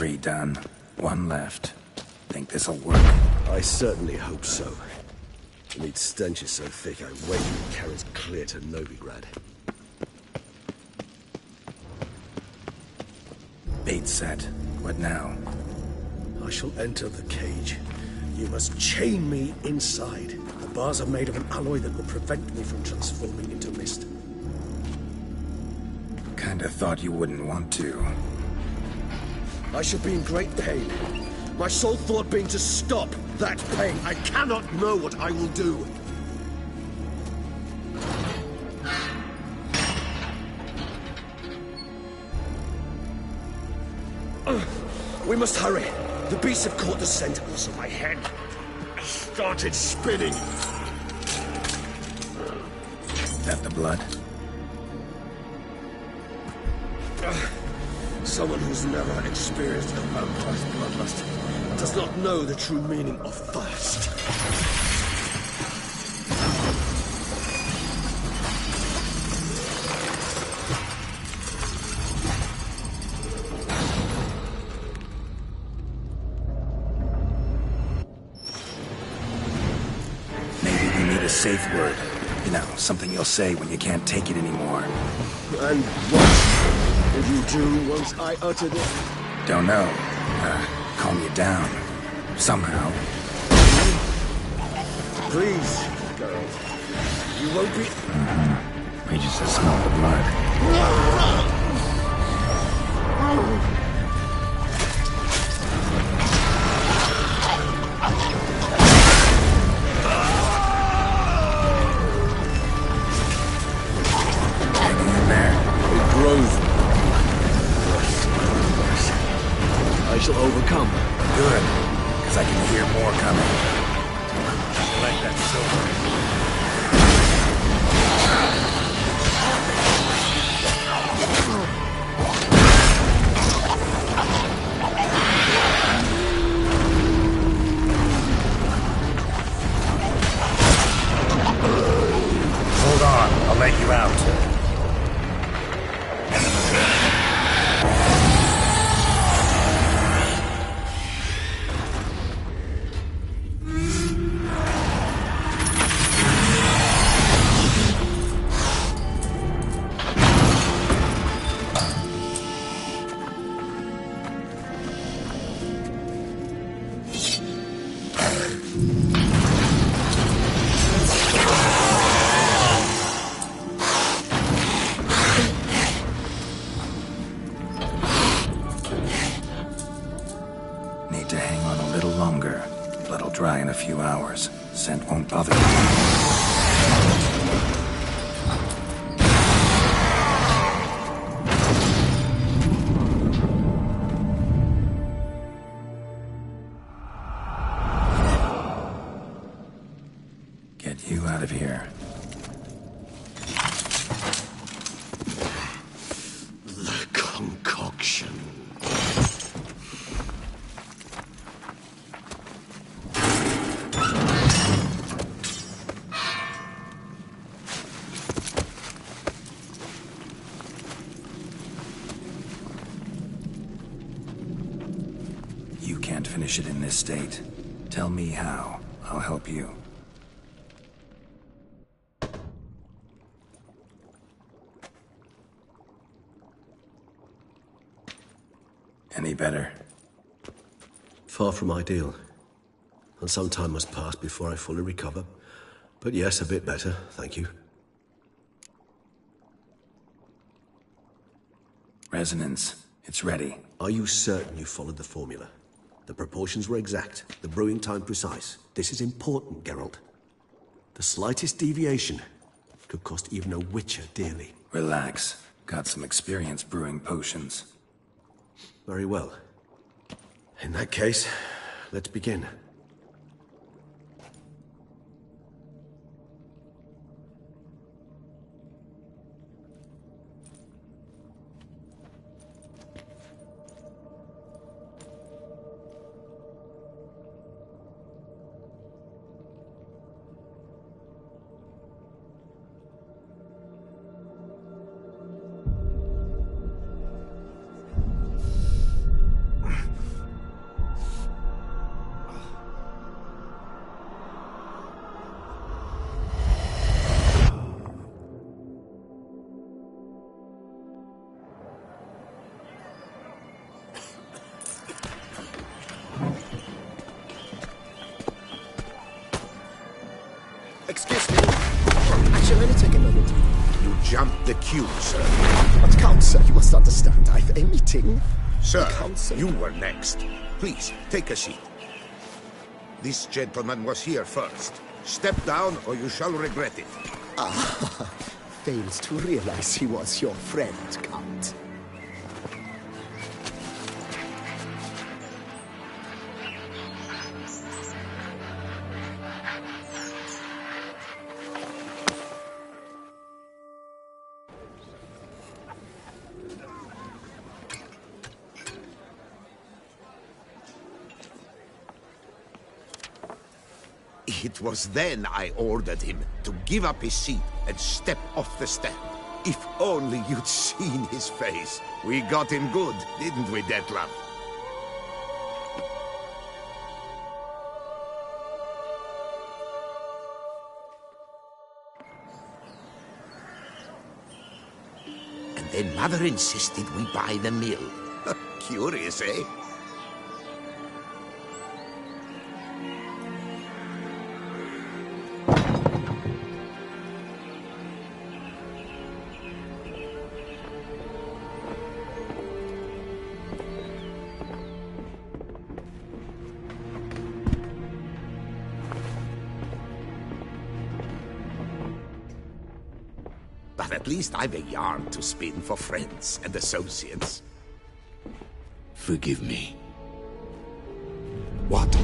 3 done. 1 left. Think this'll work? I certainly hope so. The meat stench is so thick, I'm waiting to carry it clear to Novigrad. Bait set. What now? I shall enter the cage. You must chain me inside. The bars are made of an alloy that will prevent me from transforming into mist. Kinda thought you wouldn't want to. I shall be in great pain. My sole thought being to stop that pain. I cannot know what I will do. We must hurry. The beasts have caught the scent. Also, my head started spinning. That the blood? Someone who's never experienced a vampire's bloodlust does not know the true meaning of thirst. Maybe we need a safe word. You know, something you'll say when you can't take it anymore. And what did you do once I uttered it? Don't know. Calm you down. Somehow. Please, girl. You won't be... We just smell the blood. Hanging in there. It grows. I shall overcome. Good. Because I can hear more coming. I like that silver. Hold on, I'll let you out. Need to hang on a little longer. Blood'll dry in a few hours. Scent won't bother you. Get you out of here. The concoction. You can't finish it in this state. Tell me how. I'll help you. Any better? Far from ideal. And some time must pass before I fully recover. But yes, a bit better, thank you. Resonance. It's ready. Are you certain you followed the formula? The proportions were exact, the brewing time precise. This is important, Geralt. The slightest deviation could cost even a witcher dearly. Relax. Got some experience brewing potions. Very well. In that case, let's begin. Excuse me. Actually, let me take a moment. You jumped the queue, sir. But Count, sir, you must understand. I've a meeting. Sir, Counsel. you were next. Please, take a seat. This gentleman was here first. Step down or you shall regret it. Fails to realize he was your friend, Count. It was then I ordered him to give up his seat and step off the stand. If only you'd seen his face. We got him good, didn't we, Detlef? And then Mother insisted we buy the mill. Curious, eh? But at least I've a yarn to spin for friends and associates. Forgive me. What?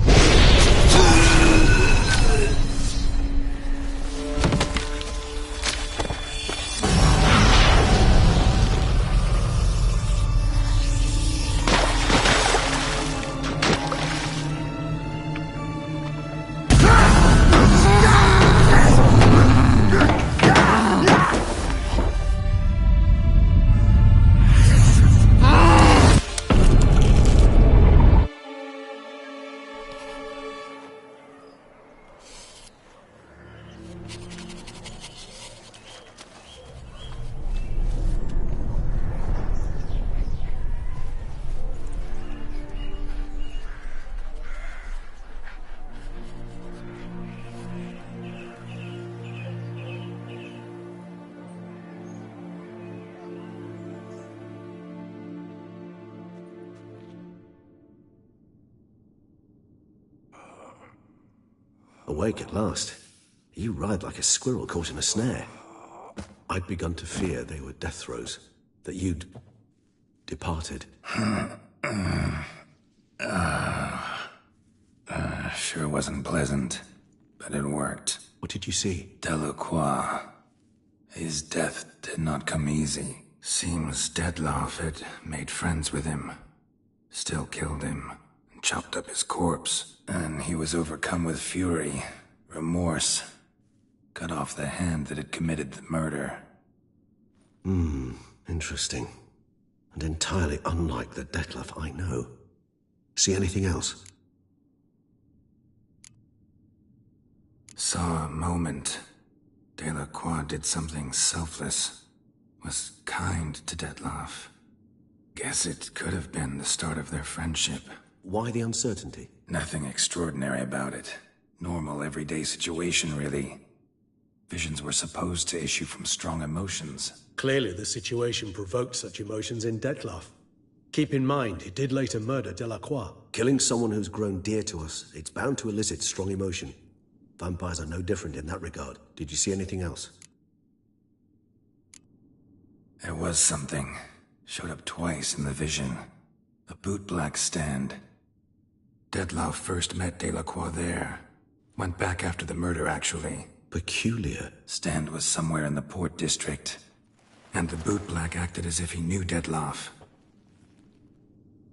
Awake at last. You ride like a squirrel caught in a snare. I'd begun to fear they were death throes, that you'd departed. Sure wasn't pleasant, but it worked. What did you see? Delacroix. His death did not come easy. Seems Detlef had made friends with him. Still killed him, and chopped up his corpse. And he was overcome with fury, remorse. Cut off the hand that had committed the murder. Interesting. And entirely unlike the Detlef I know. See anything else? Saw a moment. Delacroix did something selfless. Was kind to Detlef. Guess it could have been the start of their friendship. Why the uncertainty? Nothing extraordinary about it. Normal, everyday situation, really. Visions were supposed to issue from strong emotions. Clearly, the situation provoked such emotions in Detlef. Keep in mind, he did later murder Delacroix. Killing someone who's grown dear to us, it's bound to elicit strong emotion. Vampires are no different in that regard. Did you see anything else? There was something. Showed up twice in the vision. A bootblack stand. Detlef first met Delacroix there. Went back after the murder, actually. Peculiar. Stand was somewhere in the Port District. And the bootblack acted as if he knew Detlef.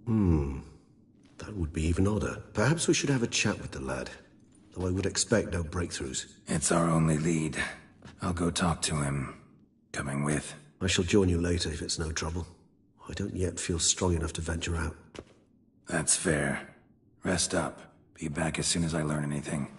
That would be even odder. Perhaps we should have a chat with the lad. Though I would expect no breakthroughs. It's our only lead. I'll go talk to him. Coming with. I shall join you later if it's no trouble. I don't yet feel strong enough to venture out. That's fair. Rest up. Be back as soon as I learn anything.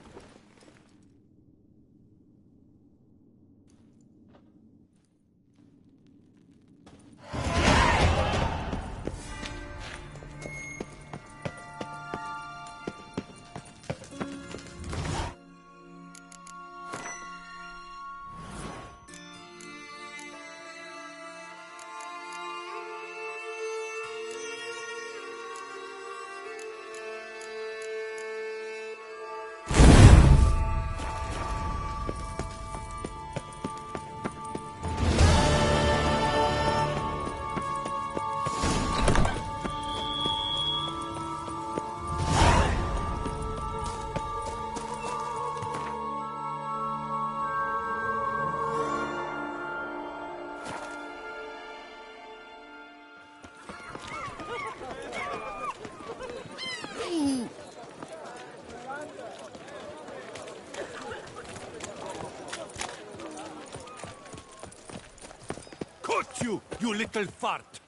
got you, you little fart!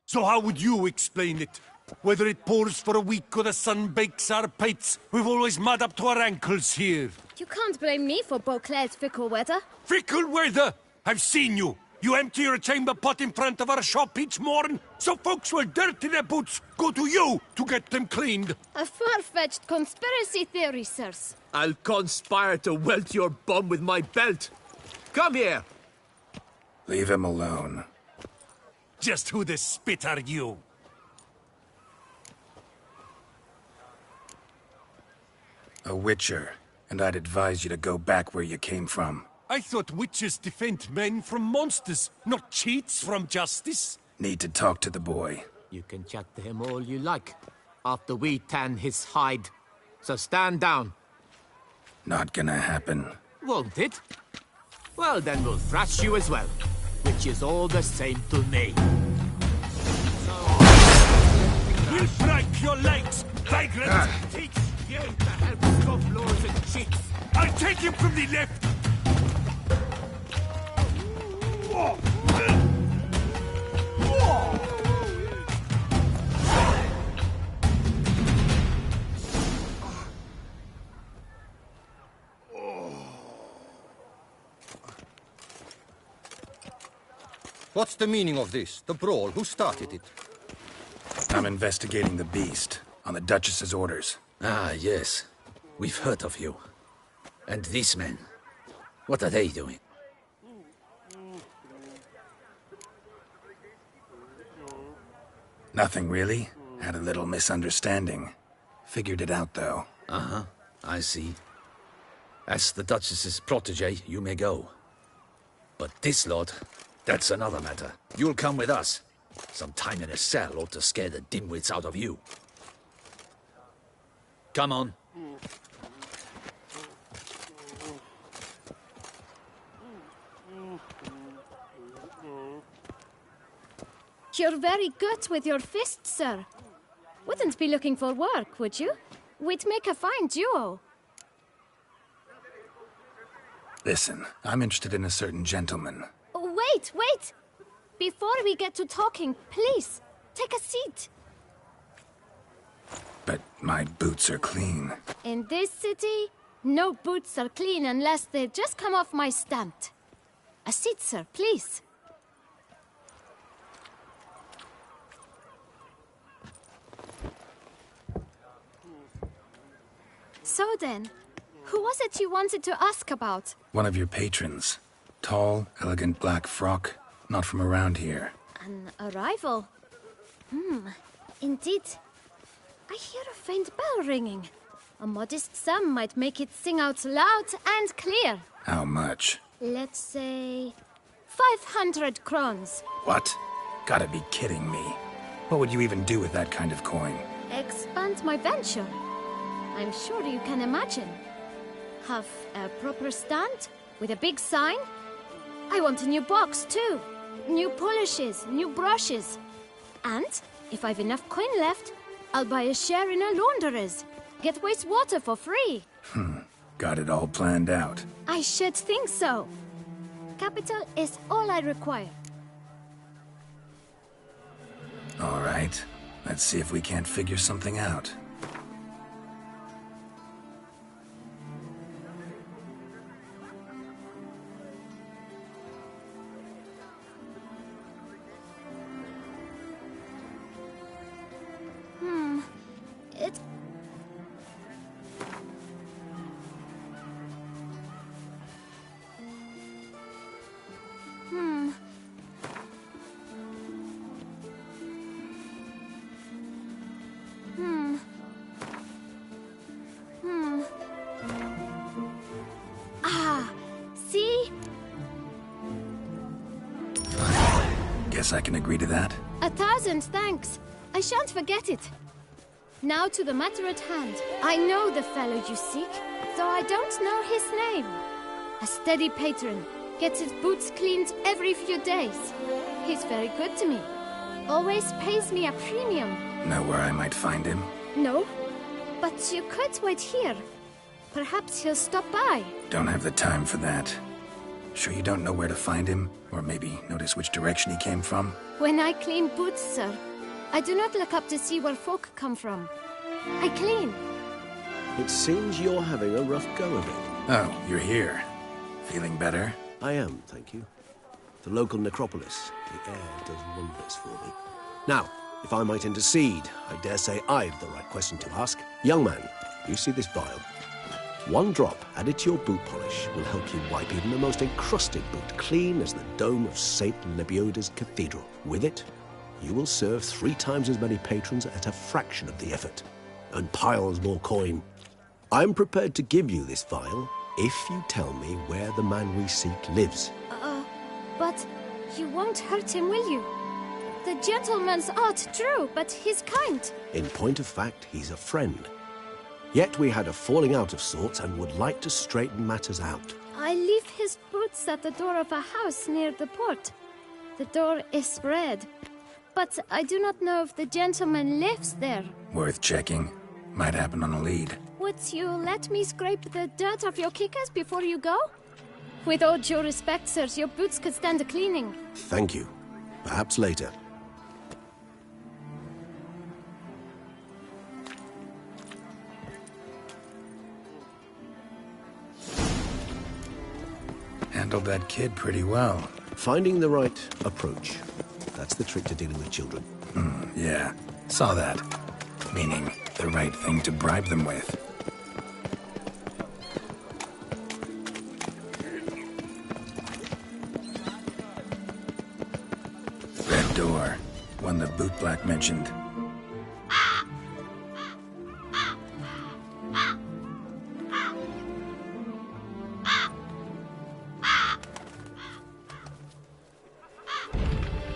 So how would you explain it? Whether it pours for a week or the sun bakes our pates, we've always mud up to our ankles here. You can't blame me for Beauclair's fickle weather. Fickle weather! I've seen you! You empty your chamber pot in front of our shop each morn, so folks will dirty their boots, go to you to get them cleaned. A far-fetched conspiracy theory, sirs. I'll conspire to welt your bum with my belt. Come here! Leave him alone. Just who the spit are you? A witcher, and I'd advise you to go back where you came from. I thought witches defend men from monsters, not cheats from justice. Need to talk to the boy. You can chat to him all you like, after we tan his hide. So stand down. Not gonna happen. Won't it? Well, then we'll thrash you as well, which is all the same to me. We'll break your legs, vagrant! Teach you to help scuff lords and cheats. I'll take him from the left! What's the meaning of this? The brawl? Who started it? I'm investigating the beast, on the Duchess's orders. Ah, yes. We've heard of you. And these men, what are they doing? Nothing really. Had a little misunderstanding. Figured it out, though. Uh-huh, I see. As the Duchess's protege, you may go. But this lot, that's another matter. You'll come with us. Some time in a cell ought to scare the dimwits out of you. Come on. You're very good with your fists, sir. Wouldn't be looking for work, would you? We'd make a fine duo. Listen, I'm interested in a certain gentleman. Oh, wait! Before we get to talking, please, take a seat. But my boots are clean. In this city, no boots are clean unless they just come off my stand. A seat, sir, please. So then, who was it you wanted to ask about? One of your patrons. Tall, elegant black frock. Not from around here. An arrival? Indeed. I hear a faint bell ringing. A modest sum might make it sing out loud and clear. How much? Let's say 500 crowns. What? Gotta be kidding me. What would you even do with that kind of coin? Expand my venture. I'm sure you can imagine. Have a proper stand with a big sign. I want a new box too. New polishes, new brushes. And if I've enough coin left, I'll buy a share in a launderer's. Get wastewater for free. Got it all planned out. I should think so. Capital is all I require. All right. Let's see if we can't figure something out. It... Ah, see? Guess I can agree to that. 1,000 thanks. I shan't forget it. Now to the matter at hand. I know the fellow you seek, though I don't know his name. A steady patron, gets his boots cleaned every few days. He's very good to me. Always pays me a premium. Know where I might find him? No, but you could wait here. Perhaps he'll stop by. Don't have the time for that. Sure you don't know where to find him? Or maybe notice which direction he came from? When I clean boots, sir, I do not look up to see where folk come from. I clean. It seems you're having a rough go of it. Oh, you're here. Feeling better? I am, thank you. The local necropolis. The air does wonders for me. Now, if I might intercede, I dare say I've the right question to ask. Young man, you see this vial? One drop added to your boot polish will help you wipe even the most encrusted boot clean as the dome of St. Lebioda's cathedral. With it, you will serve 3 times as many patrons at a fraction of the effort, and piles more coin. I'm prepared to give you this vial if you tell me where the man we seek lives. But you won't hurt him, will you? The gentleman's art true, but he's kind. In point of fact, he's a friend. Yet we had a falling out of sorts and would like to straighten matters out. I leave his boots at the door of a house near the port. The door is red, but I do not know if the gentleman lives there. Worth checking. Might happen on a lead. Would you let me scrape the dirt off your kickers before you go? With all due respect, sirs, your boots could stand a cleaning. Thank you. Perhaps later. Handled that kid pretty well. Finding the right approach. That's the trick to dealing with children. Yeah, saw that. Meaning, the right thing to bribe them with. Red door. One the bootblack mentioned.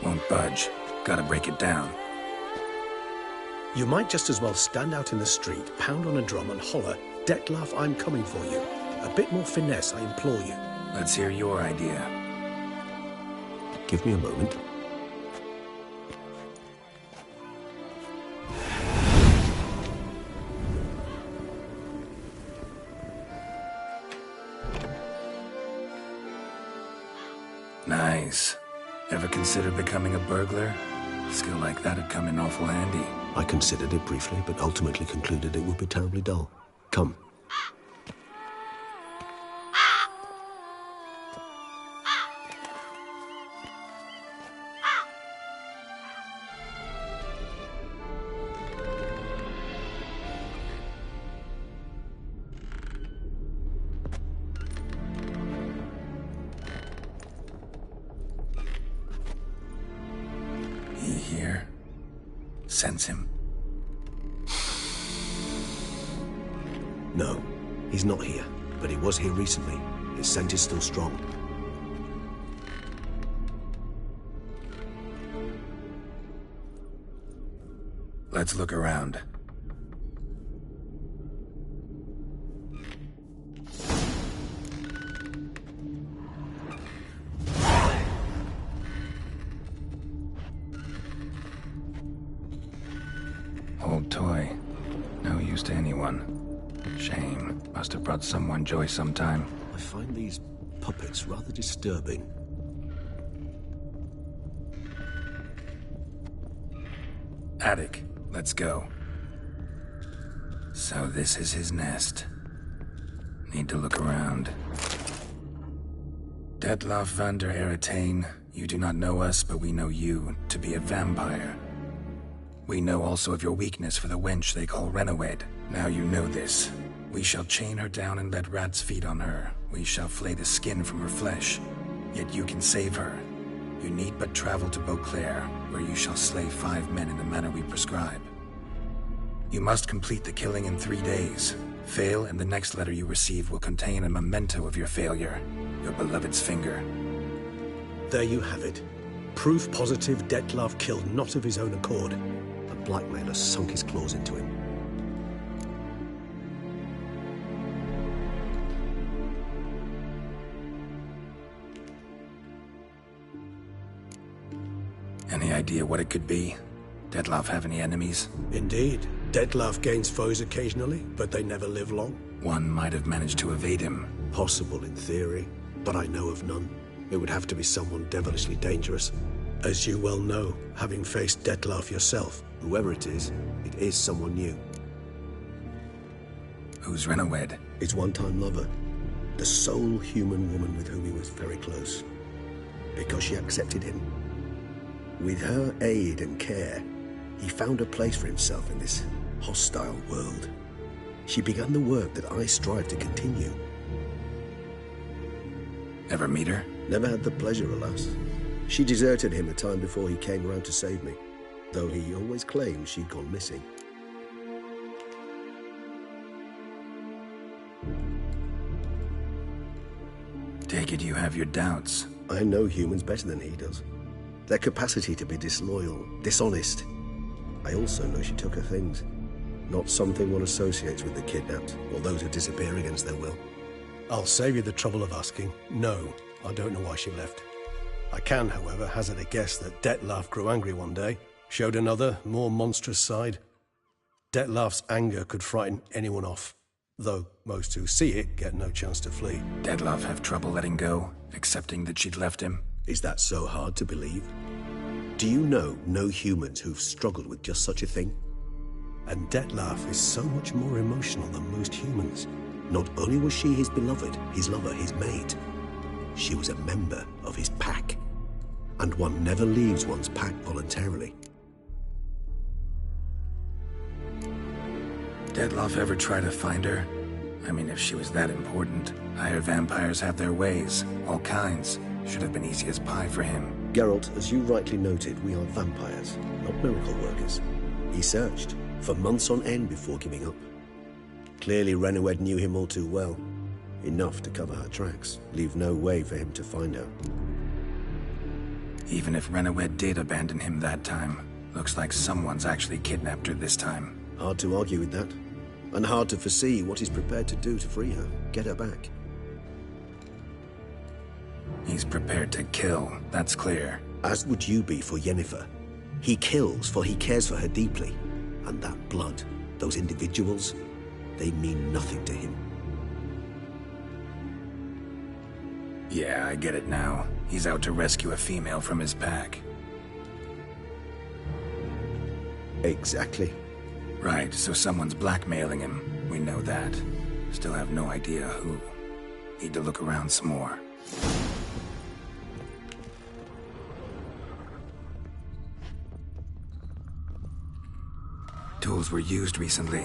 Won't budge. Gotta break it down. You might just as well stand out in the street, pound on a drum and holler, "Dettlaff, I'm coming for you." A bit more finesse, I implore you. Let's hear your idea. Give me a moment. Nice. Ever consider becoming a burglar? Skill like that'd come in awful handy. I considered it briefly, but ultimately concluded it would be terribly dull. Come. He here? Sense him? No, he's not here, but he was here recently. His scent is still strong. Let's look around. Old toy. No use to anyone. Shame. Must have brought someone joy sometime. I find these puppets rather disturbing. Attic. Let's go. So this is his nest. Need to look around. Dettlaff van der Eretain, you do not know us, but we know you to be a vampire. We know also of your weakness for the wench they call Renawed. Now you know this. We shall chain her down and let rats feed on her. We shall flay the skin from her flesh. Yet you can save her. You need but travel to Beauclair, where you shall slay 5 men in the manner we prescribe. You must complete the killing in 3 days. Fail, and the next letter you receive will contain a memento of your failure. Your beloved's finger. There you have it. Proof positive Dettlaff killed not of his own accord. The blackmailer sunk his claws into him. Any idea what it could be? Dettlaff have any enemies? Indeed. Dettlaff gains foes occasionally, but they never live long. One might have managed to evade him. Possible in theory. but I know of none. It would have to be someone devilishly dangerous. As you well know, having faced Dettlaff yourself. Whoever it is someone new. Who's Renawed? His one-time lover. The sole human woman with whom he was very close. Because she accepted him. With her aid and care, he found a place for himself in this hostile world. She began the work that I strive to continue. Ever meet her? Never had the pleasure, alas. She deserted him a time before he came around to save me, though he always claimed she'd gone missing. Take it you have your doubts. I know humans better than he does. Their capacity to be disloyal, dishonest. I also know she took her things. Not something one associates with the kidnapped, or those who disappear against their will. I'll save you the trouble of asking. No, I don't know why she left. I can, however, hazard a guess that Dettlaff grew angry one day, showed another, more monstrous side. Dettlaff's anger could frighten anyone off, though most who see it get no chance to flee. Dettlaff have trouble letting go, accepting that she'd left him? Is that so hard to believe? Do you know no humans who've struggled with just such a thing? And Dettlaff is so much more emotional than most humans. Not only was she his beloved, his lover, his mate, she was a member of his pack. And one never leaves one's pack voluntarily. Dettlaff ever try to find her? I mean, if she was that important. Higher vampires have their ways, all kinds. Should have been easy as pie for him. Geralt, as you rightly noted, we are vampires, not miracle workers. He searched for months on end before giving up. Clearly Renawed knew him all too well. Enough to cover her tracks, leave no way for him to find her. Even if Renawed did abandon him that time, looks like someone's actually kidnapped her this time. Hard to argue with that. And hard to foresee what he's prepared to do to free her, get her back. He's prepared to kill, that's clear. As would you be for Yennefer. He kills, for he cares for her deeply. And that blood, those individuals, they mean nothing to him. Yeah, I get it now. He's out to rescue a female from his pack. Exactly. Right, so someone's blackmailing him. We know that. Still have no idea who. Need to look around some more. Tools were used recently.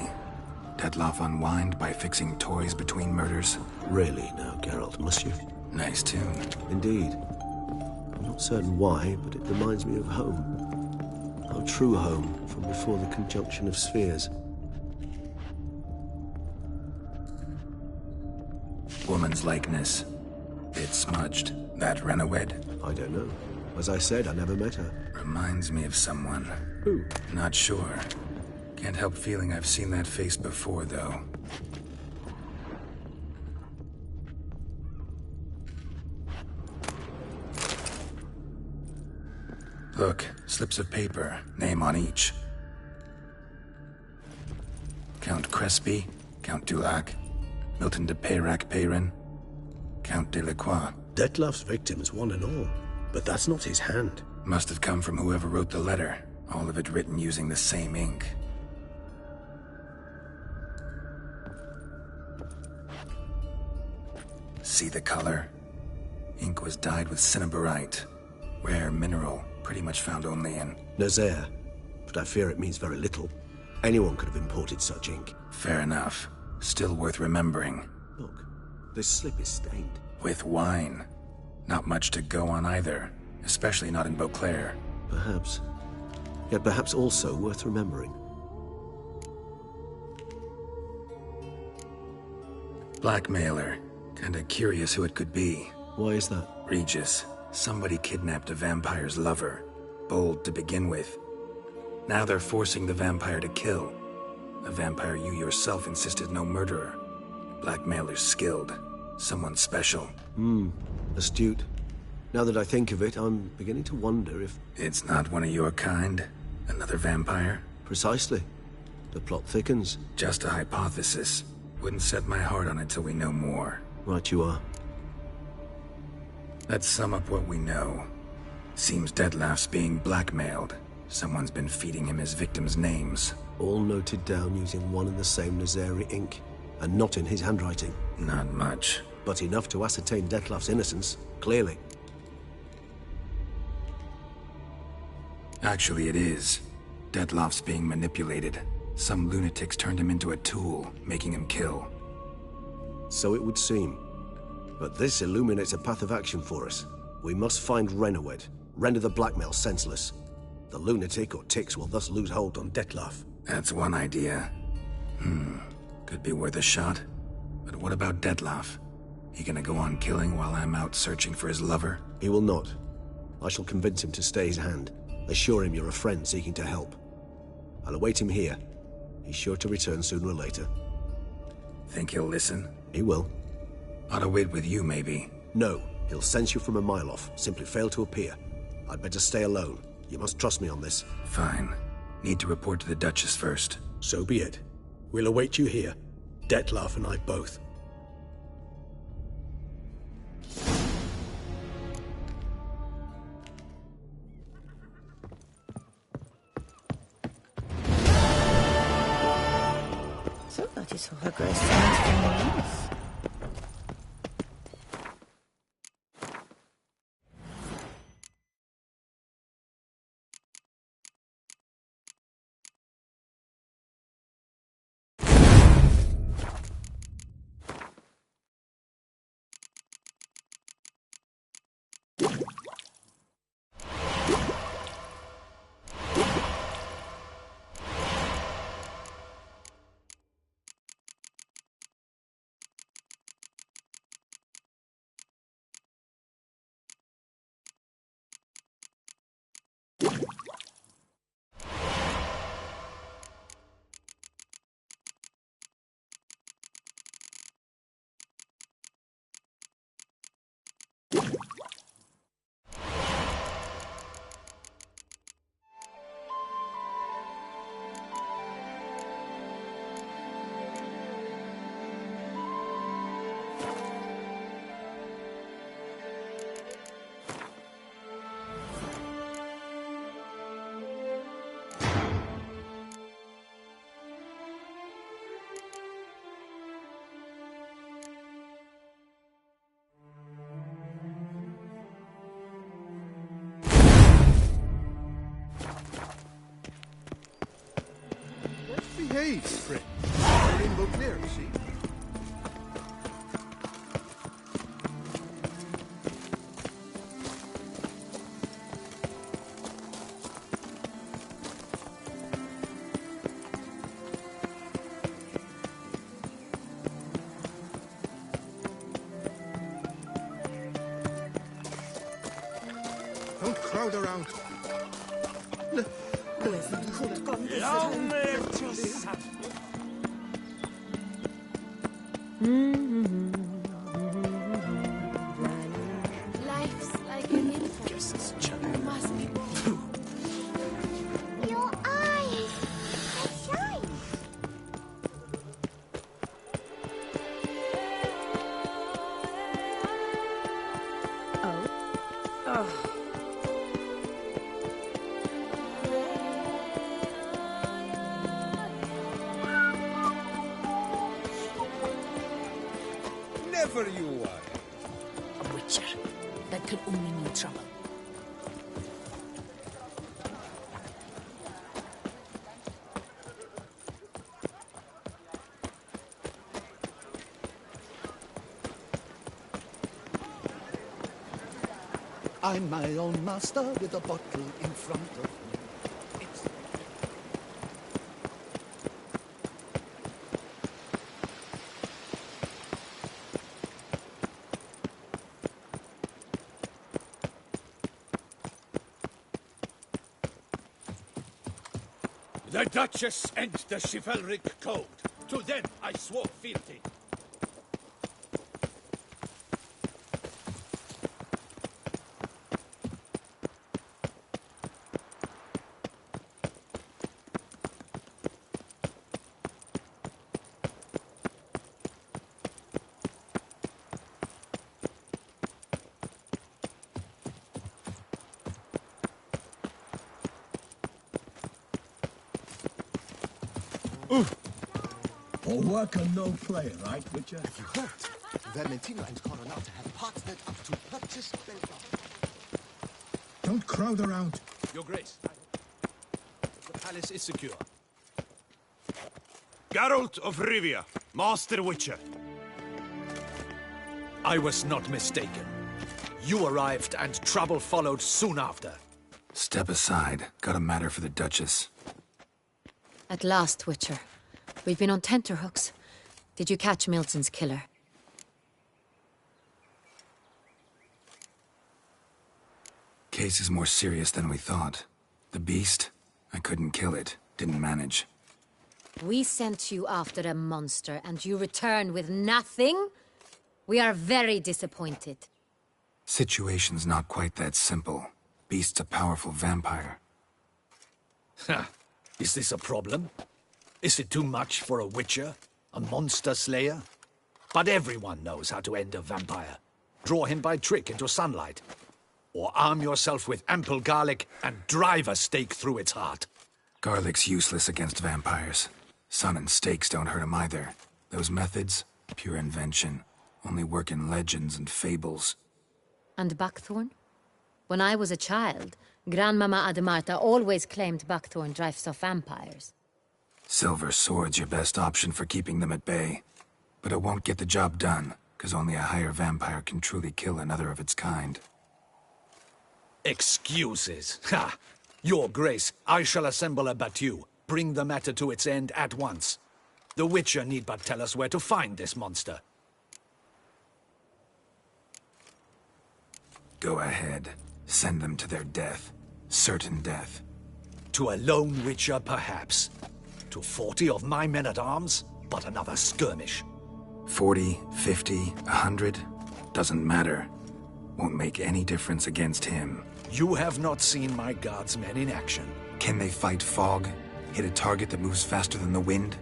Dettlaff unwind by fixing toys between murders. Really now, Geralt, must you? Nice tune. Indeed. I'm not certain why, but it reminds me of home. Our true home from before the conjunction of spheres. Woman's likeness. Bit smudged. That Renawed? I don't know. As I said, I never met her. Reminds me of someone. Who? Not sure. Can't help feeling I've seen that face before, though. Look, slips of paper, name on each. Count Crespi, Count Dulac, Milton de Peyrac-Peyrin, Count Delacroix. Dettlaff's victims, one and all. But that's not his hand. Must have come from whoever wrote the letter. All of it written using the same ink. See the color? Ink was dyed with cinnabarite. Rare mineral, pretty much found only in Nazaire. But I fear it means very little. Anyone could have imported such ink. Fair enough. Still worth remembering. Look, this slip is stained. With wine. Not much to go on either. Especially not in Beauclair. Perhaps. Yet perhaps also worth remembering. Blackmailer. Kinda curious who it could be. Why is that? Regis. Somebody kidnapped a vampire's lover. Bold to begin with. Now they're forcing the vampire to kill. A vampire you yourself insisted no murderer. Blackmailer's skilled. Someone special. Astute. Now that I think of it, I'm beginning to wonder if... It's not one of your kind? Another vampire? Precisely. The plot thickens. Just a hypothesis. Wouldn't set my heart on it till we know more. Right you are. Let's sum up what we know. Seems Detlef's being blackmailed. Someone's been feeding him his victims' names. All noted down using one and the same Nazari ink, and not in his handwriting. Not much. But enough to ascertain Detlef's innocence, clearly. Actually, it is. Detlef's being manipulated. Some lunatics turned him into a tool, making him kill. So it would seem. But this illuminates a path of action for us. We must find Renowed, render the blackmail senseless. The lunatic or ticks will thus lose hold on Detlef. That's one idea. Could be worth a shot. But what about Detlef? He gonna go on killing while I'm out searching for his lover? He will not. I shall convince him to stay his hand. Assure him you're a friend seeking to help. I'll await him here. He's sure to return sooner or later. Think he'll listen? He will. Ought to wait with you, maybe. No. He'll sense you from a mile off. Simply fail to appear. I'd better stay alone. You must trust me on this. Fine. Need to report to the Duchess first. So be it. We'll await you here. Detlef and I both. So that is how her grace sounds from the north. Behave, friend. Rainbow clear, see? Don't crowd around. Life's like an infant. Must be born. Your eyes, they shine. Never you are. A witcher. That could only mean trouble. I'm my own master with a bottle in front of me. It's... The Duchess and the chivalric code. To them I swore fealty. No worker, no play, right, Witcher? Have you heard? Vermentino and Coronata have partnered up to purchase Belfast. Don't crowd around. Your Grace, the palace is secure. Geralt of Rivia, Master Witcher. I was not mistaken. You arrived and trouble followed soon after. Step aside. Got a matter for the Duchess. At last, Witcher. We've been on tenterhooks. Did you catch Milton's killer? Case is more serious than we thought. The beast? I couldn't kill it. Didn't manage. We sent you after a monster, and you return with nothing? We are very disappointed. Situation's not quite that simple. Beast's a powerful vampire. Ha! Is this a problem? Is it too much for a Witcher? A monster slayer? But everyone knows how to end a vampire. Draw him by trick into sunlight. Or arm yourself with ample garlic and drive a stake through its heart. Garlic's useless against vampires. Sun and stakes don't hurt him either. Those methods, pure invention. Only work in legends and fables. And buckthorn? When I was a child, Grandmama Ademarta always claimed buckthorn drives off vampires. Silver sword's your best option for keeping them at bay. But it won't get the job done, because only a higher vampire can truly kill another of its kind. Excuses. Ha! Your Grace, I shall assemble a battue. Bring the matter to its end at once. The Witcher need but tell us where to find this monster. Go ahead. Send them to their death. Certain death. To a lone Witcher, perhaps. To 40 of my men-at-arms, but another skirmish. 40, 50, 100? Doesn't matter. Won't make any difference against him. You have not seen my guardsmen in action. Can they fight fog? Hit a target that moves faster than the wind?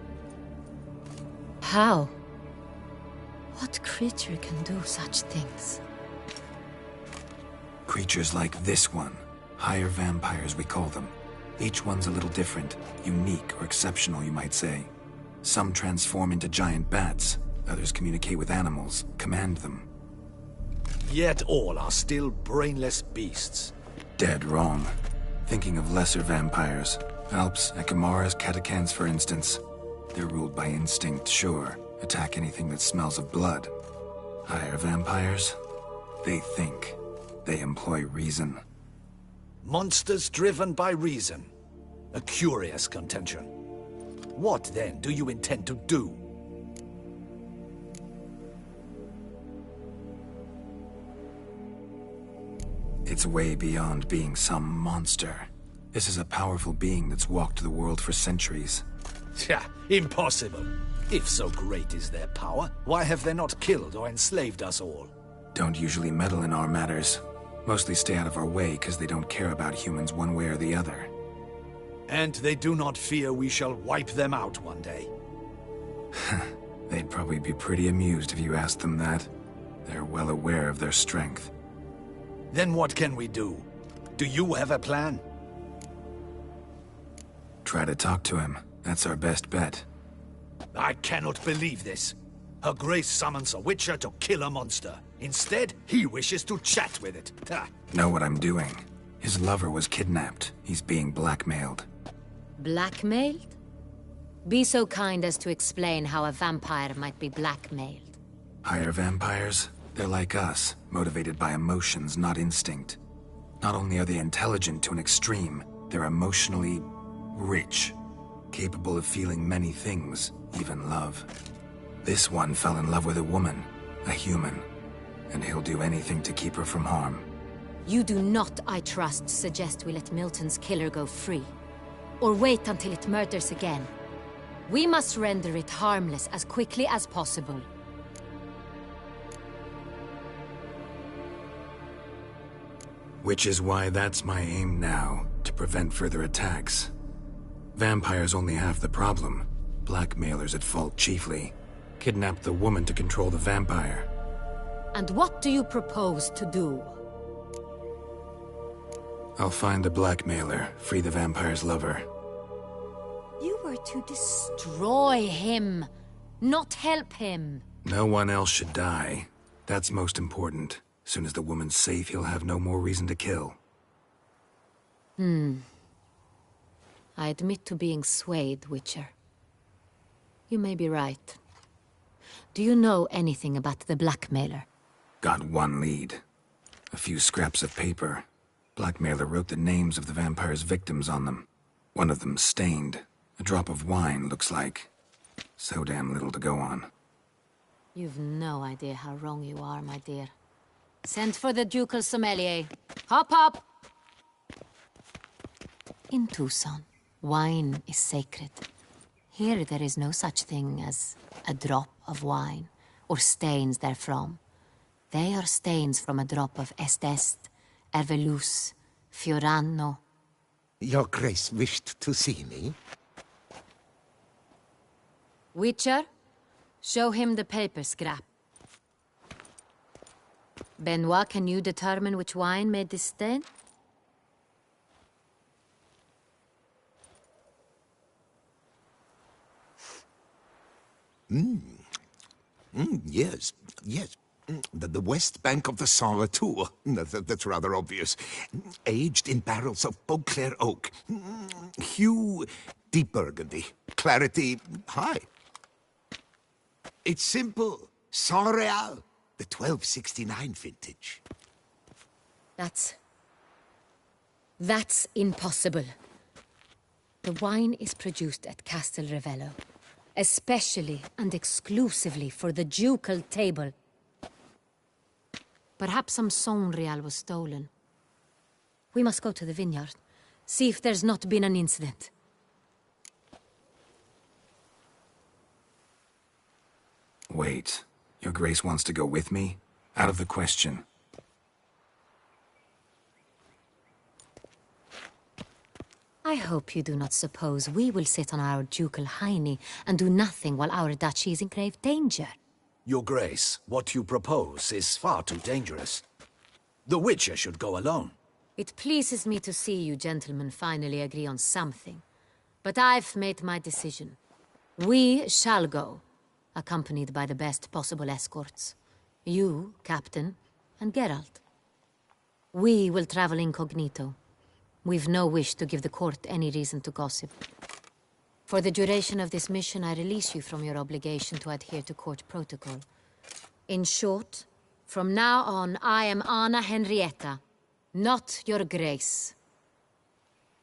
How? What creature can do such things? Creatures like this one. Higher vampires, we call them. Each one's a little different. Unique or exceptional, you might say. Some transform into giant bats. Others communicate with animals, command them. Yet all are still brainless beasts. Dead wrong. Thinking of lesser vampires. Alps, Ekamaras, Catacans, for instance. They're ruled by instinct, sure. Attack anything that smells of blood. Higher vampires? They think. They employ reason. Monsters driven by reason. A curious contention. What, then, do you intend to do? It's way beyond being some monster. This is a powerful being that's walked the world for centuries. Yeah, impossible. If so great is their power, why have they not killed or enslaved us all? Don't usually meddle in our matters. Mostly stay out of our way because they don't care about humans one way or the other. And they do not fear we shall wipe them out one day. They'd probably be pretty amused if you asked them that. They're well aware of their strength. Then what can we do? Do you have a plan? Try to talk to him. That's our best bet. I cannot believe this. Her Grace summons a Witcher to kill a monster. Instead, he wishes to chat with it. Ha. Know what I'm doing. His lover was kidnapped. He's being blackmailed. Blackmailed? Be so kind as to explain how a vampire might be blackmailed. Higher vampires? They're like us, motivated by emotions, not instinct. Not only are they intelligent to an extreme, they're emotionally rich, capable of feeling many things, even love. This one fell in love with a woman, a human, and he'll do anything to keep her from harm. You do not, I trust, suggest we let Milton's killer go free. Or wait until it murders again. We must render it harmless as quickly as possible. Which is why that's my aim now, to prevent further attacks. Vampires only half the problem. Blackmailers at fault chiefly. Kidnap the woman to control the vampire. And what do you propose to do? I'll find the blackmailer, free the vampire's lover. You were to destroy him. not help him. No one else should die. That's most important. Soon as the woman's safe, he'll have no more reason to kill. I admit to being swayed, Witcher. You may be right. Do you know anything about the blackmailer? Got one lead. A few scraps of paper. Blackmailer wrote the names of the vampire's victims on them. One of them stained. A drop of wine, looks like. So damn little to go on. You've no idea how wrong you are, my dear. Send for the ducal sommelier. Hop, hop! In Tucson, wine is sacred. Here there is no such thing as a drop of wine, or stains therefrom. They are stains from a drop of Est, Ervelus, Fiorano. Your Grace wished to see me? Witcher, show him the paper scrap. Benoit, can you determine which wine made this stain? Yes. The west bank of the Saint Retour. That's rather obvious. Aged in barrels of Beauclair oak. Hue, deep burgundy. Clarity, high. It's simple. Saint Real, the 1269 vintage. That's impossible. The wine is produced at Castel Revello, especially and exclusively for the ducal table. Perhaps some Saint Real was stolen. We must go to the vineyard, see if there's not been an incident. Wait. Your Grace wants to go with me? Out of the question. I hope you do not suppose we will sit on our ducal hiney and do nothing while our duchy is in grave danger. Your Grace, what you propose is far too dangerous. The Witcher should go alone. It pleases me to see you gentlemen finally agree on something. But I've made my decision. We shall go, accompanied by the best possible escorts. You, Captain, and Geralt. We will travel incognito. We've no wish to give the court any reason to gossip. For the duration of this mission, I release you from your obligation to adhere to court protocol. In short, from now on, I am Anna Henrietta, not your Grace.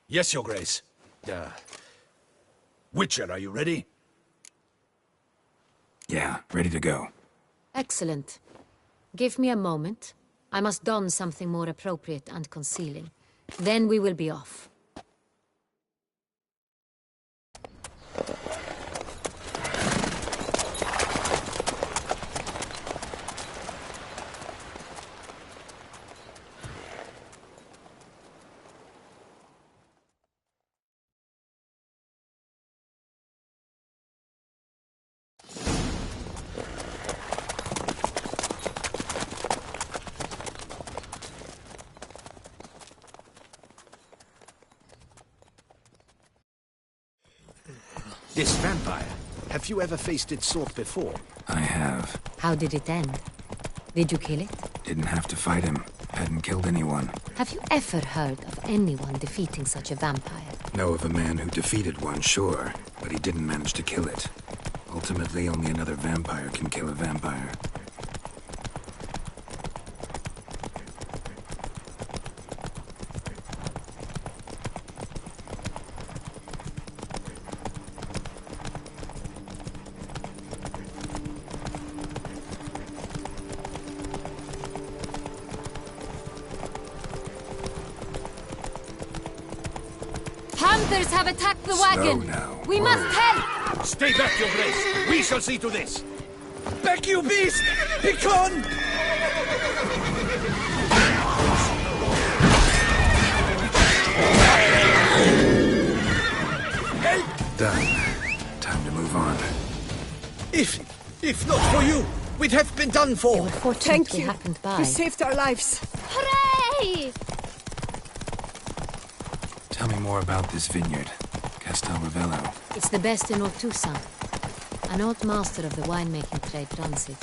Yes, Your Grace. Witcher, are you ready? Yeah, ready to go. Excellent. Give me a moment. I must don something more appropriate and concealing. Then we will be off. This vampire, have you ever faced its sort before? I have. How did it end? Did you kill it? Didn't have to fight him. Hadn't killed anyone. Have you ever heard of anyone defeating such a vampire? Know of a man who defeated one, sure, but he didn't manage to kill it. Ultimately, only another vampire can kill a vampire. Hunters have attacked the wagon! Now. We must help! Stay back, Your Grace! We shall see to this! Back, you beast! Begone! Help! Done. Time to move on. If not for you, we'd have been done for. Thank you. Happened by. You saved our lives. Hooray! Tell me more about this vineyard. Castel Revello. It's the best in all Tucson. An old master of the winemaking trade runs it.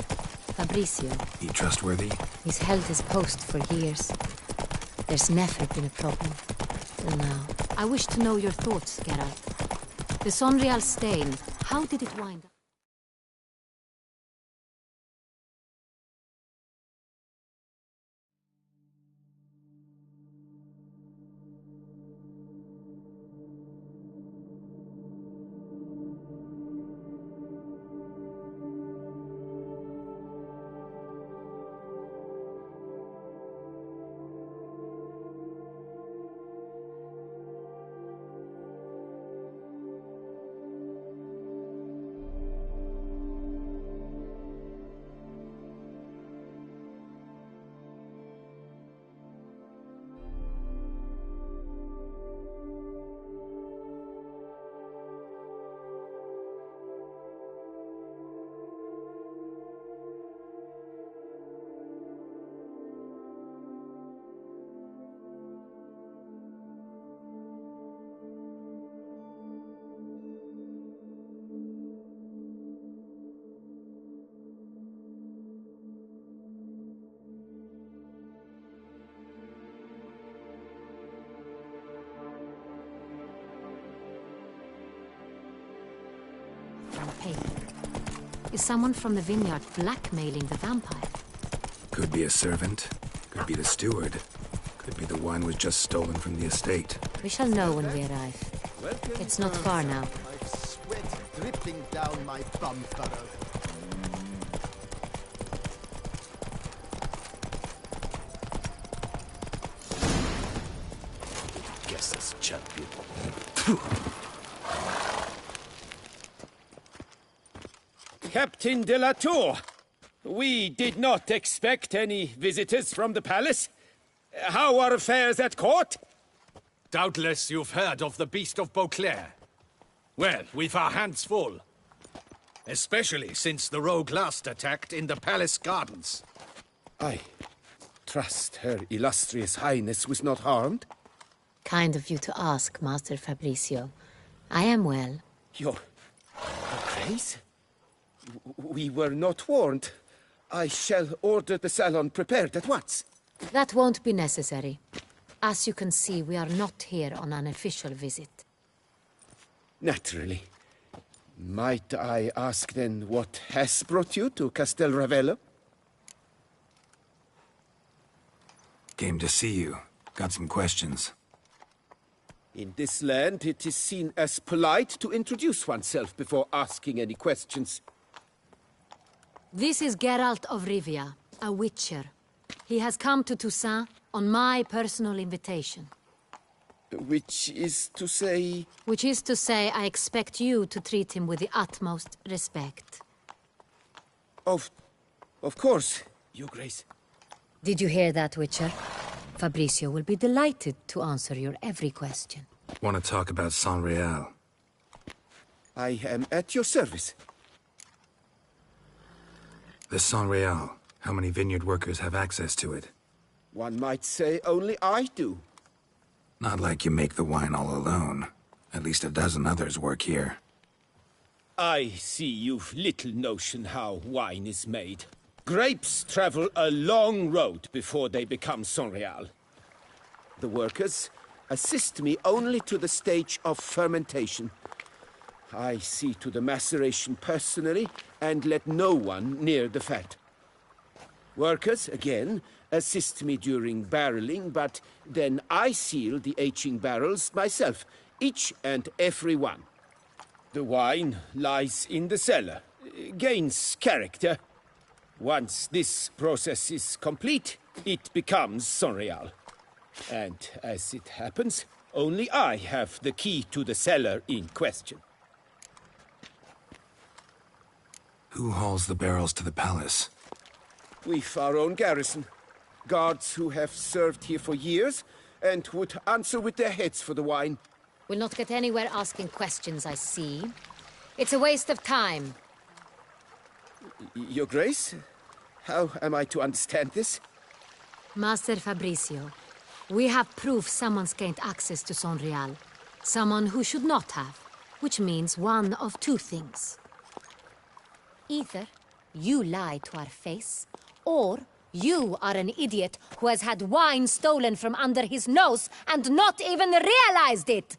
Fabricio. He trustworthy? He's held his post for years. There's never been a problem. Till now. I wish to know your thoughts, Geralt. The Sonreal stain, how did it wind up? Paper. Is someone from the vineyard blackmailing the vampire? Could be a servant. Could be the steward. Could be the wine was just stolen from the estate. We shall know when we arrive. It's not far now. My sweat dripping down my bum furrow. Guess this champion. Captain de la Tour, we did not expect any visitors from the palace. How are affairs at court? Doubtless you've heard of the Beast of Beauclair. Well, we've our hands full. Especially since the rogue last attacked in the palace gardens. I trust Her Illustrious Highness was not harmed? Kind of you to ask, Master Fabricio. I am well. Your Grace? We were not warned. I shall order the salon prepared at once. That won't be necessary. As you can see, we are not here on an official visit. Naturally. Might I ask then what has brought you to Castel Ravello? Came to see you. Got some questions. In this land, it is seen as polite to introduce oneself before asking any questions. This is Geralt of Rivia, a witcher. He has come to Toussaint on my personal invitation. Which is to say... Which is to say, I expect you to treat him with the utmost respect. Of course, Your Grace. Did you hear that, Witcher? Fabricio will be delighted to answer your every question. Want to talk about Sonreal? I am at your service. The Sonreal. How many vineyard workers have access to it? One might say only I do. Not like you make the wine all alone. At least a dozen others work here. I see you've little notion how wine is made. Grapes travel a long road before they become Sonreal. The workers assist me only to the stage of fermentation. I see to the maceration personally and let no one near the fat. Workers, again, assist me during barreling, but then I seal the aging barrels myself, each and every one. The wine lies in the cellar, gains character. Once this process is complete, it becomes Sonreal. And as it happens, only I have the key to the cellar in question. Who hauls the barrels to the palace? We've our own garrison. Guards who have served here for years and would answer with their heads for the wine. We'll not get anywhere asking questions, I see. It's a waste of time. Your Grace? How am I to understand this? Master Fabricio, we have proof someone's gained access to Sonreal. Someone who should not have. Which means one of two things. Either you lie to our face, or you are an idiot who has had wine stolen from under his nose and not even realized it.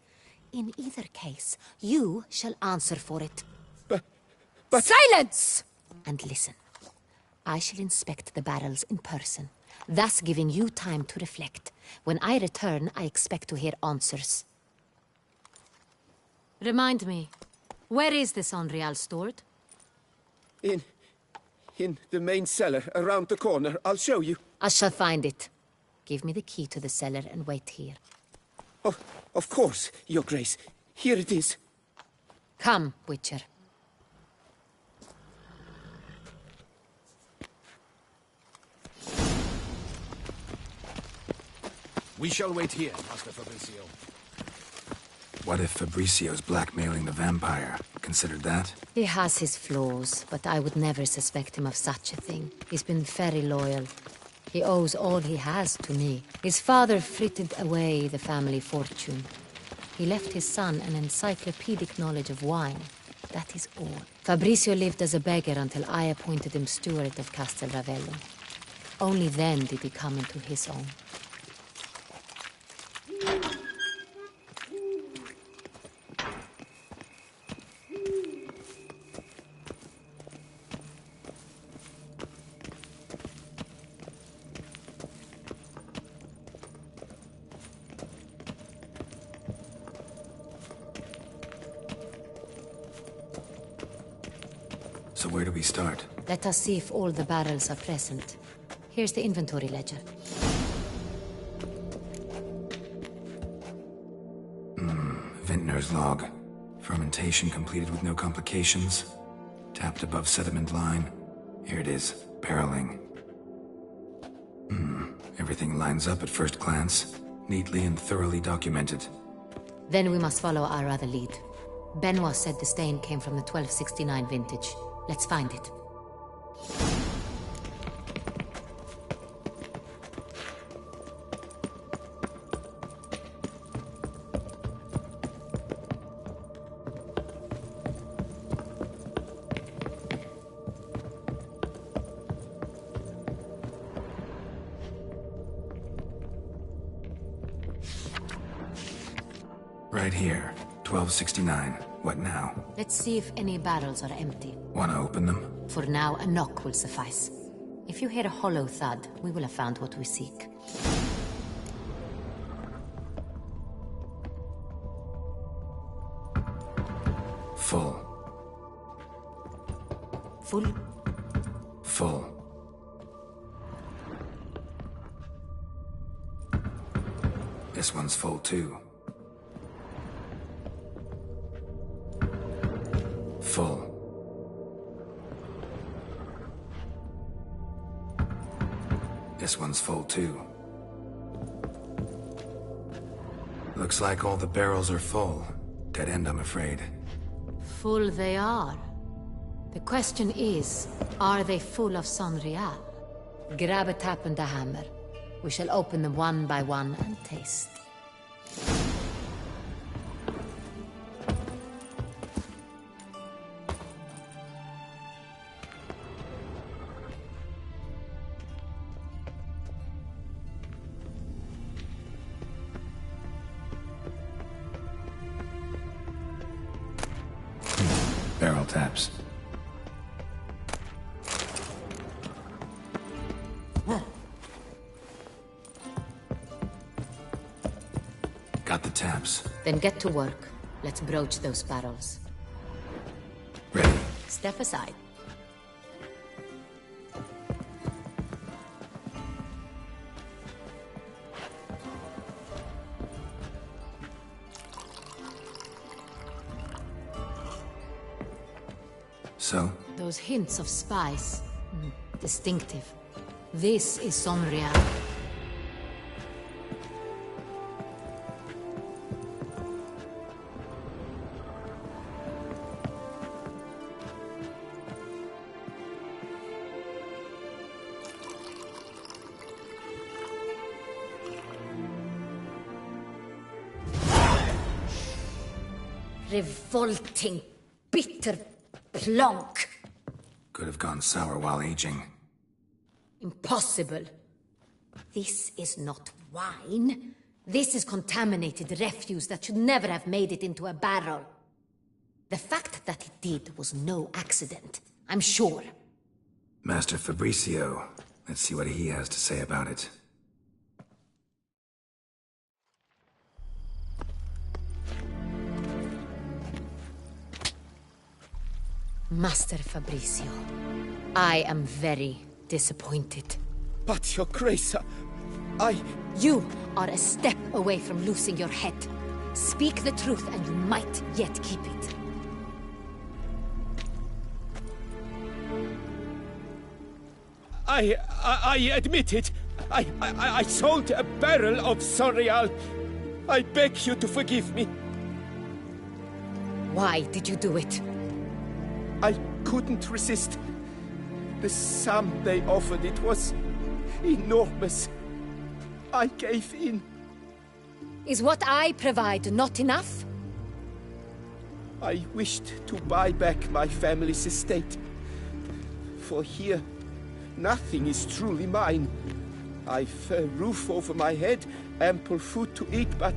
In either case, you shall answer for it. But... Silence! And listen. I shall inspect the barrels in person, thus giving you time to reflect. When I return, I expect to hear answers. Remind me, where is the Sonreal stored? In the main cellar, around the corner. I'll show you. I shall find it. Give me the key to the cellar and wait here. Oh, of course, Your Grace. Here it is. Come, Witcher. We shall wait here, Master Fabricio. What if Fabricio's blackmailing the vampire? Considered that? He has his flaws, but I would never suspect him of such a thing. He's been very loyal. He owes all he has to me. His father frittered away the family fortune. He left his son an encyclopedic knowledge of wine. That is all. Fabricio lived as a beggar until I appointed him steward of Castel Ravello. Only then did he come into his own. So where do we start? Let us see if all the barrels are present. Here's the inventory ledger. Vintner's log. Fermentation completed with no complications. Tapped above sediment line. Here it is. Barreling. Everything lines up at first glance. Neatly and thoroughly documented. Then we must follow our other lead. Benoit said the stain came from the 1269 vintage. Let's find it. Right here. 1269. What now? Let's see if any barrels are empty. Wanna open them? For now, a knock will suffice. If you hear a hollow thud, we will have found what we seek. Full. Full? Full. This one's full too. Full. This one's full too. Looks like all the barrels are full. Dead end, I'm afraid. Full they are. The question is, are they full of Sonreal? Grab a tap and a hammer. We shall open them one by one and taste. Barrel taps. Got the taps. Then get to work. Let's broach those barrels. Ready. Step aside. So? Those hints of spice. Distinctive. This is Sonreal. Revolting, bitter plonk. Could have gone sour while aging. Impossible. This is not wine. This is contaminated refuse that should never have made it into a barrel. The fact that it did was no accident, I'm sure. Master Fabricio. Let's see what he has to say about it. Master Fabricio, I am very disappointed. But, Your Grace, I... You are a step away from losing your head. Speak the truth and you might yet keep it. I admit it. I sold a barrel of Sorial. I beg you to forgive me. Why did you do it? I couldn't resist. The sum they offered, it was enormous. I gave in. Is what I provide not enough? I wished to buy back my family's estate. For here, nothing is truly mine. I've a roof over my head, ample food to eat, but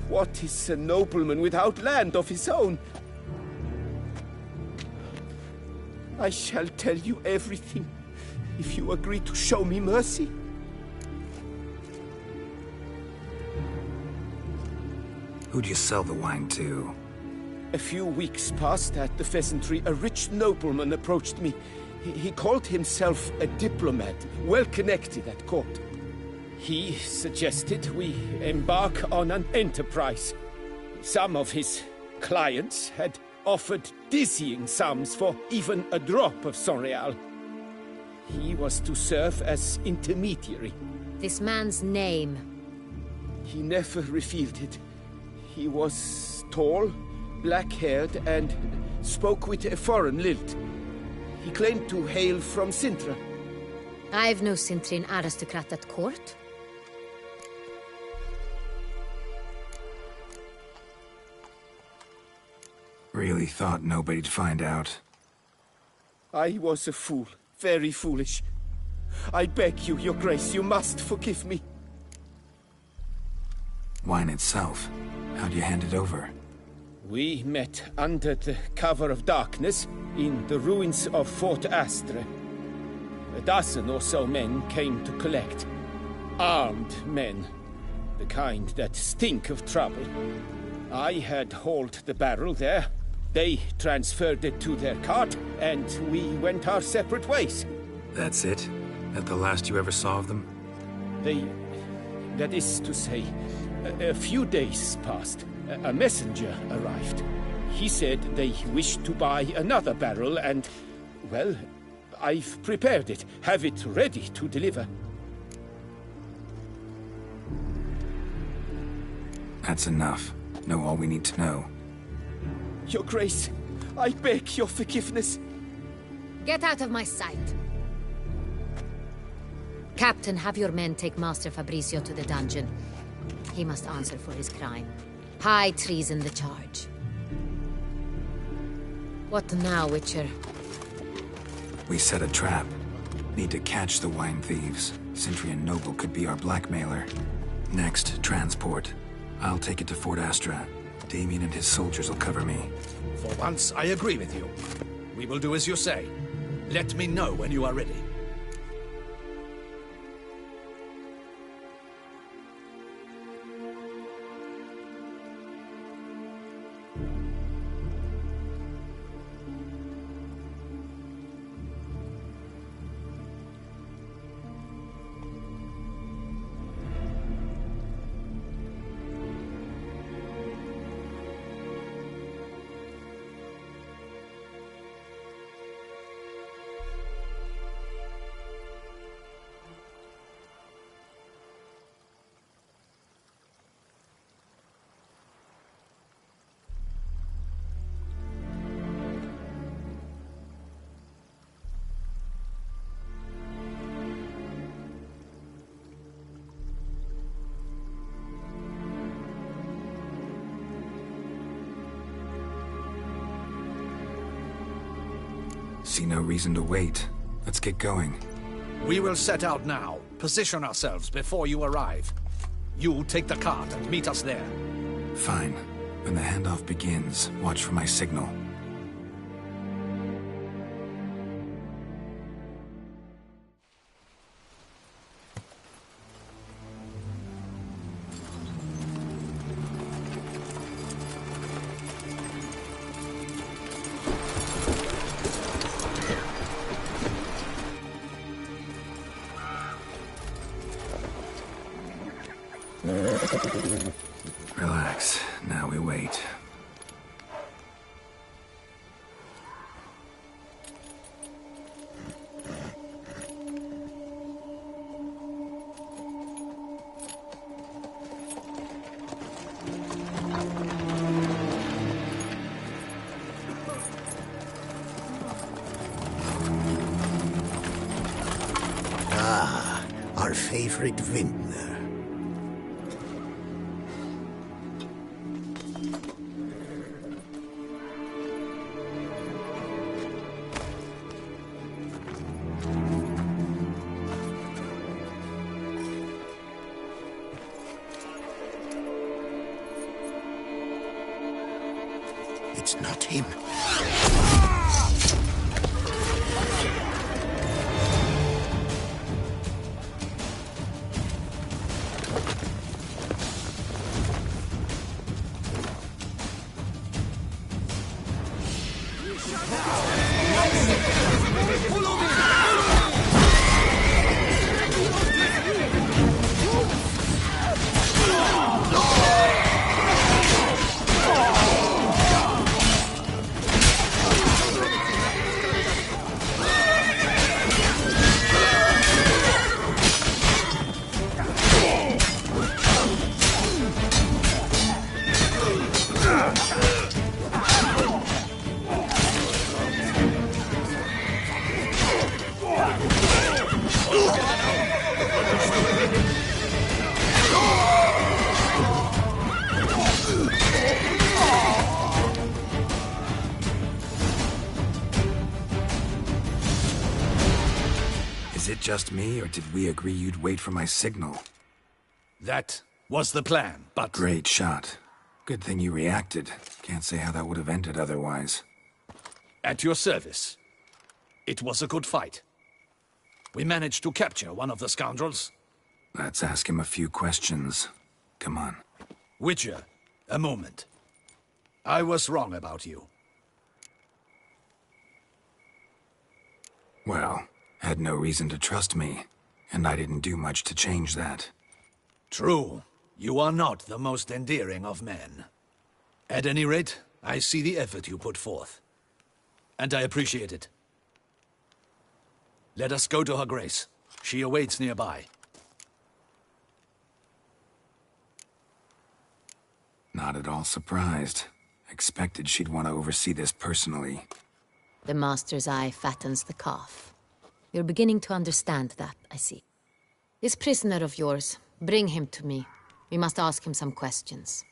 what is a nobleman without land of his own? I shall tell you everything, if you agree to show me mercy. Who'd you sell the wine to? A few weeks past at the pheasantry, a rich nobleman approached me. He called himself a diplomat, well connected at court. He suggested we embark on an enterprise. Some of his clients had offered dizzying sums for even a drop of Sorial. He was to serve as intermediary. This man's name? He never revealed it. He was tall, black-haired, and spoke with a foreign lilt. He claimed to hail from Sintra. I've no Sintrian aristocrat at court. Really thought nobody'd find out. I was a fool. Very foolish. I beg you, Your Grace, you must forgive me. Wine itself. How'd you hand it over? We met under the cover of darkness in the ruins of Fort Astre. A dozen or so men came to collect. Armed men. The kind that stink of trouble. I had hauled the barrel there. They transferred it to their cart, and we went our separate ways. That's it? That the last you ever saw of them? That is to say, a few days passed. A messenger arrived. He said they wished to buy another barrel and, well, I've prepared it. Have it ready to deliver. That's enough. Know all we need to know. Your Grace, I beg your forgiveness. Get out of my sight. Captain, have your men take Master Fabricio to the dungeon. He must answer for his crime. High treason the charge. What now, Witcher? We set a trap. Need to catch the wine thieves. Sintrian Noble could be our blackmailer. Next, transport. I'll take it to Fort Astra. Damien and his soldiers will cover me. For once, I agree with you. We will do as you say. Let me know when you are ready. see no reason to wait. Let's get going. We will set out now. Position ourselves before you arrive. You take the cart and meet us there. Fine. When the handoff begins, watch for my signal. Relax. Now we wait. Ah, our favorite vintner. It's not him. Is it just me, or did we agree you'd wait for my signal? That was the plan, but... Great shot. Good thing you reacted. Can't say how that would have ended otherwise. At your service. It was a good fight. We managed to capture one of the scoundrels. Let's ask him a few questions. Come on. Witcher, a moment. I was wrong about you. Well, had no reason to trust me, and I didn't do much to change that. True. You are not the most endearing of men. At any rate, I see the effort you put forth. And I appreciate it. Let us go to her grace. She awaits nearby. Not at all surprised. Expected she'd want to oversee this personally. The master's eye fattens the calf. You're beginning to understand that, I see. This prisoner of yours, bring him to me. We must ask him some questions.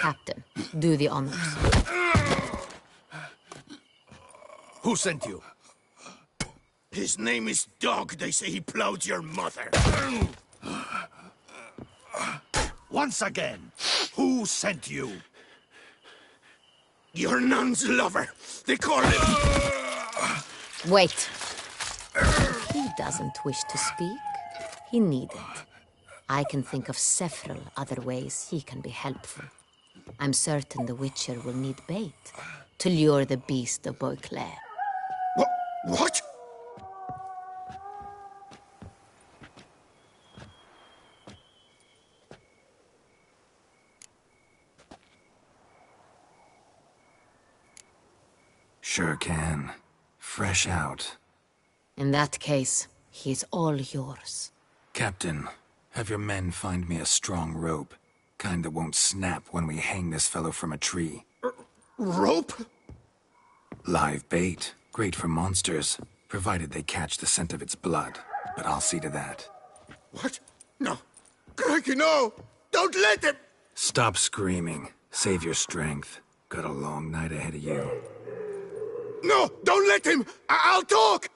Captain, do the honors. Who sent you? His name is Dog. They say he plowed your mother. Once again, who sent you? Your nun's lover. They call him... Wait. He doesn't wish to speak. He needn't. I can think of several other ways he can be helpful. I'm certain the Witcher will need bait to lure the beast of Beauclair. What? Sure can. Fresh out. In that case, he's all yours. Captain, have your men find me a strong rope. Kind that won't snap when we hang this fellow from a tree. Rope? Live bait. Great for monsters, provided they catch the scent of its blood. but I'll see to that. What? No. Crikey, no! Don't let him! Stop screaming. Save your strength. Got a long night ahead of you. No! Don't let him! I'll talk!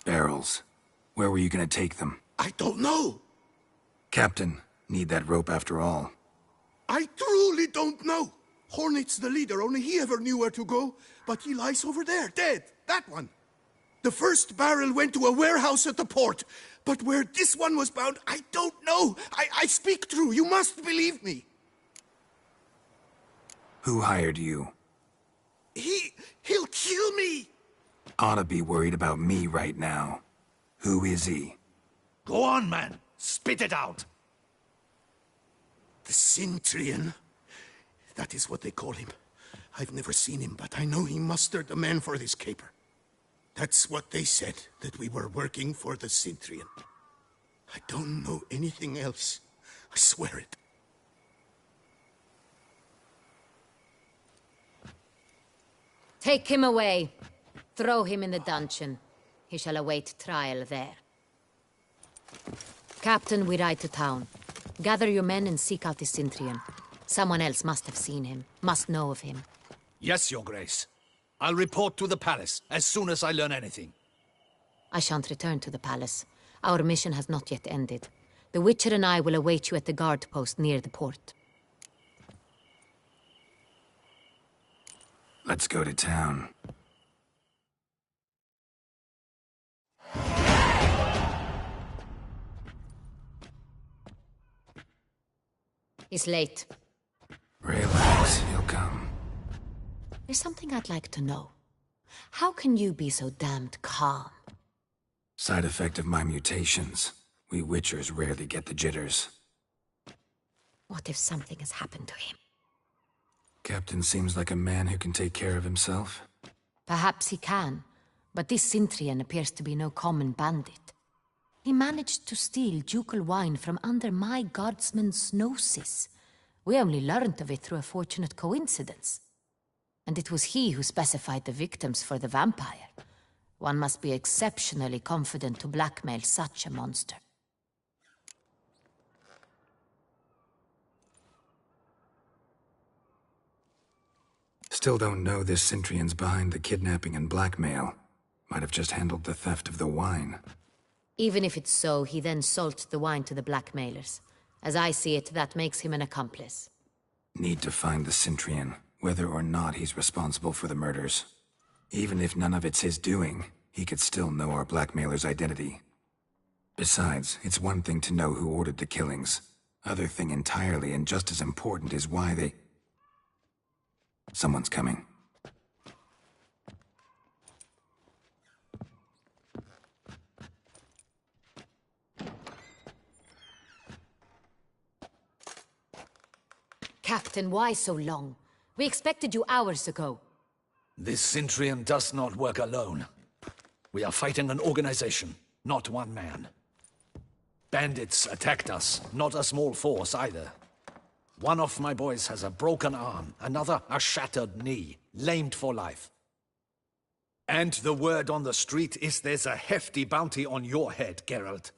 Barrels. Where were you gonna take them? I don't know. Captain, need that rope after all. I truly don't know. Hornet's the leader, only he ever knew where to go. But he lies over there, dead. That one. The first barrel went to a warehouse at the port. But where this one was bound, I don't know. I speak true. You must believe me. Who hired you? He'll kill me. Oughta be worried about me right now. Who is he? Go on, man. Spit it out. The Cintrian. That is what they call him. I've never seen him, but I know he mustered the men for this caper. That's what they said, that we were working for the Cintrian. I don't know anything else. I swear it. Take him away. Throw him in the dungeon. He shall await trial there. Captain, we ride to town. Gather your men and seek out the Cintrian. Someone else must have seen him, must know of him. Yes, Your Grace. I'll report to the palace as soon as I learn anything. I shan't return to the palace. Our mission has not yet ended. The Witcher and I will await you at the guard post near the port. Let's go to town. He's late. Relax, he'll come. There's something I'd like to know. How can you be so damned calm? Side effect of my mutations. We Witchers rarely get the jitters. What if something has happened to him? Captain seems like a man who can take care of himself. Perhaps he can, but this Cintrian appears to be no common bandit. He managed to steal ducal wine from under my guardsman's noses. We only learned of it through a fortunate coincidence. And it was he who specified the victims for the vampire. One must be exceptionally confident to blackmail such a monster. Still don't know this Cintrian's behind the kidnapping and blackmail. Might have just handled the theft of the wine. Even if it's so, he then sold the wine to the blackmailers. As I see it, that makes him an accomplice. Need to find the Cintrian, whether or not he's responsible for the murders. Even if none of it's his doing, he could still know our blackmailer's identity. Besides, it's one thing to know who ordered the killings. Other thing entirely, and just as important, is why they... Someone's coming. Captain, why so long? We expected you hours ago. This Cintrian does not work alone. We are fighting an organization, not one man. Bandits attacked us, not a small force either. One of my boys has a broken arm, another a shattered knee, lamed for life. And the word on the street is there's a hefty bounty on your head, Geralt.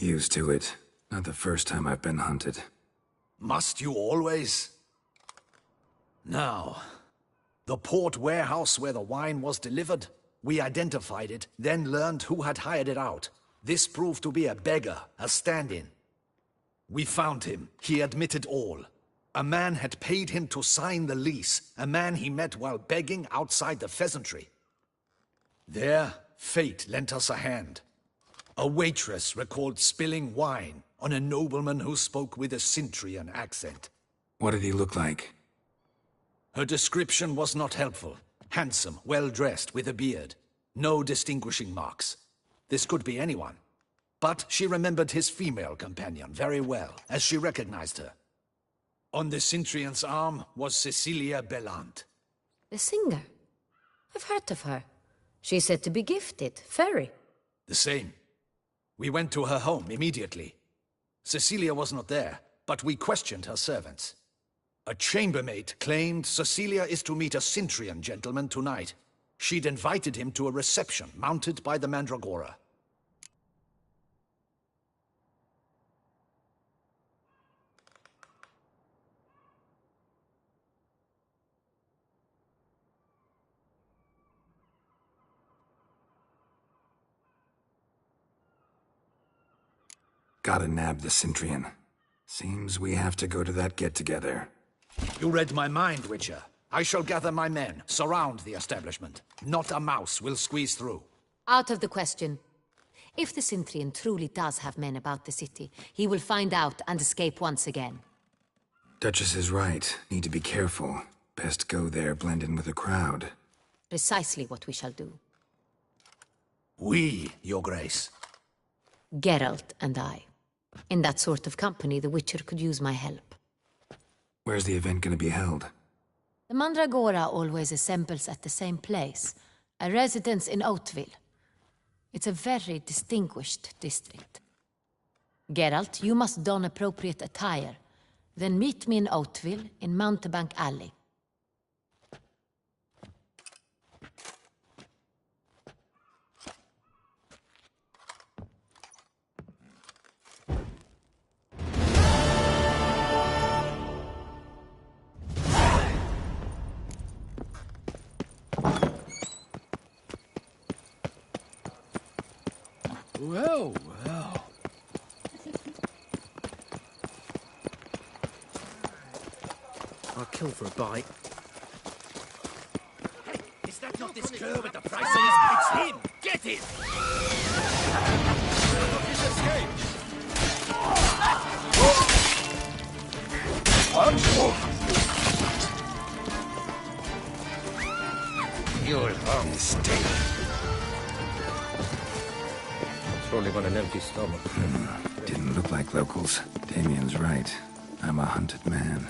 Used to it. Not the first time I've been hunted. Must you always? Now, the port warehouse where the wine was delivered, we identified it, then learned who had hired it out. This proved to be a beggar, a stand-in. We found him. He admitted all. A man had paid him to sign the lease, a man he met while begging outside the pheasantry. There, fate lent us a hand. A waitress recalled spilling wine on a nobleman who spoke with a Cintrian accent. What did he look like? Her description was not helpful. Handsome, well-dressed, with a beard. No distinguishing marks. This could be anyone. But she remembered his female companion very well, as she recognized her. On the Cintrian's arm was Cecilia Bellant. The singer? I've heard of her. She's said to be gifted, fairy. The same. We went to her home immediately. Cecilia was not there, but we questioned her servants. A chambermaid claimed Cecilia is to meet a Cintrian gentleman tonight. She'd invited him to a reception mounted by the Mandragora. Gotta nab the Cintrian. Seems we have to go to that get-together. You read my mind, Witcher. I shall gather my men, surround the establishment. Not a mouse will squeeze through. Out of the question. If the Cintrian truly does have men about the city, he will find out and escape once again. Duchess is right. Need to be careful. Best go there, blend in with the crowd. Precisely what we shall do. We, Your Grace. Geralt and I. In that sort of company, the Witcher could use my help. Where's the event gonna be held? The Mandragora always assembles at the same place, a residence in Oatville. It's a very distinguished district. Geralt, you must don appropriate attire. Then meet me in Oatville, in Mountebank Alley. Well, well. I'll kill for a bite. Hey, is that not this girl with the price on his... It's him! Get him! He's escaped! You're a mistake. Surely on an empty stomach. Didn't look like locals. Damien's right. I'm a hunted man.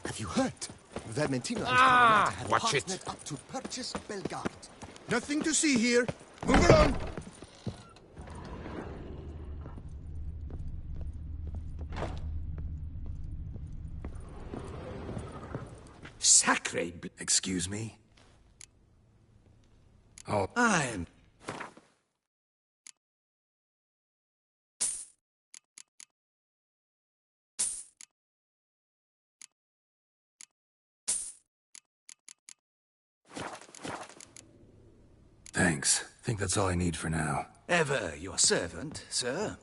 Have you heard? Vermentino is watch it. up to purchase Belgard. Nothing to see here. Move along. Sacre... Excuse me? Oh, I'm... thanks. Think that's all I need for now. Ever your servant, sir.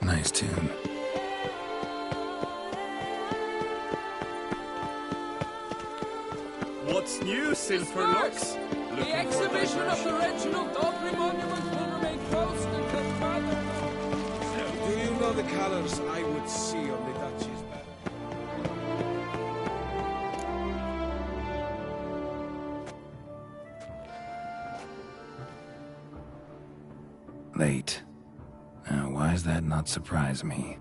Nice tune. What's new, Silverlocks? The exhibition of the Reginald Aubrey Monument will remain closed until further. Do you know the colors I would see on the Duchy's banner? Late. Now, why does that not surprise me?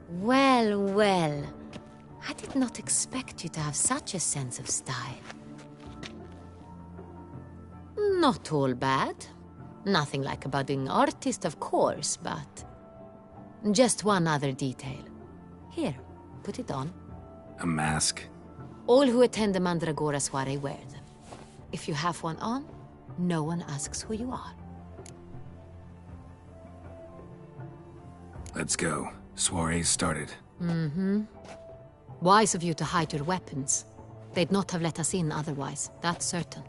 Well, well. I did not expect you to have such a sense of style. Not all bad. Nothing like a budding artist, of course, but... just one other detail. Here, put it on. A mask? All who attend the Mandragora soiree wear them. If you have one on, no one asks who you are. Let's go. Soiree's started. Mm-hmm. Wise of you to hide your weapons. They'd not have let us in otherwise, that's certain.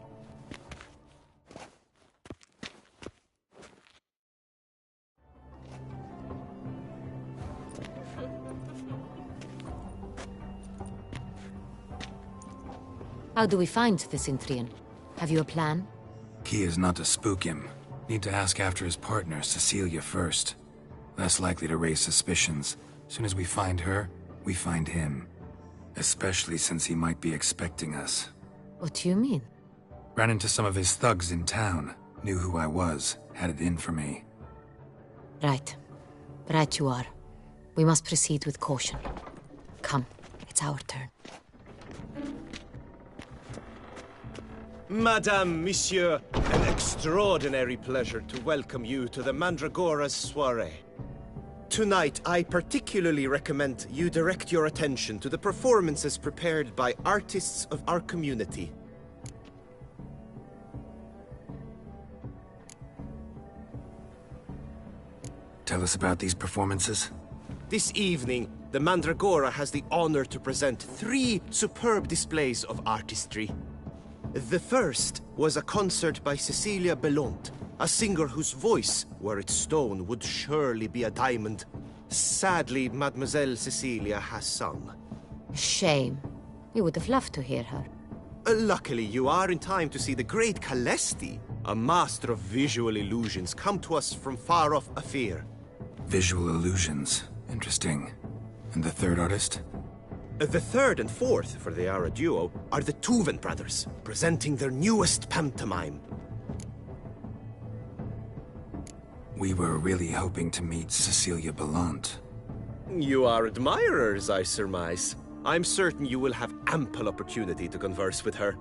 How do we find the Cintrian? Have you a plan? Key is not to spook him. Need to ask after his partner, Cecilia, first. Less likely to raise suspicions. Soon as we find her, we find him. Especially since he might be expecting us. What do you mean? Ran into some of his thugs in town. Knew who I was. Had it in for me. Right. Right you are. We must proceed with caution. Come, it's our turn. Madame, Monsieur, an extraordinary pleasure to welcome you to the Mandragora's soiree. Tonight, I particularly recommend you direct your attention to the performances prepared by artists of our community. Tell us about these performances. This evening, the Mandragora has the honor to present 3 superb displays of artistry. The first was a concert by Cecilia Belont, a singer whose voice, were it stone, would surely be a diamond. Sadly, Mademoiselle Cecilia has sung. Shame. We would have loved to hear her. Luckily, you are in time to see the great Calesti, a master of visual illusions, come to us from far off Afir. Visual illusions. Interesting. And the third artist? The third and fourth, for they are a duo, are the Tuven brothers, presenting their newest pantomime. We were really hoping to meet Cecilia Bellant. You are admirers, I surmise. I'm certain you will have ample opportunity to converse with her.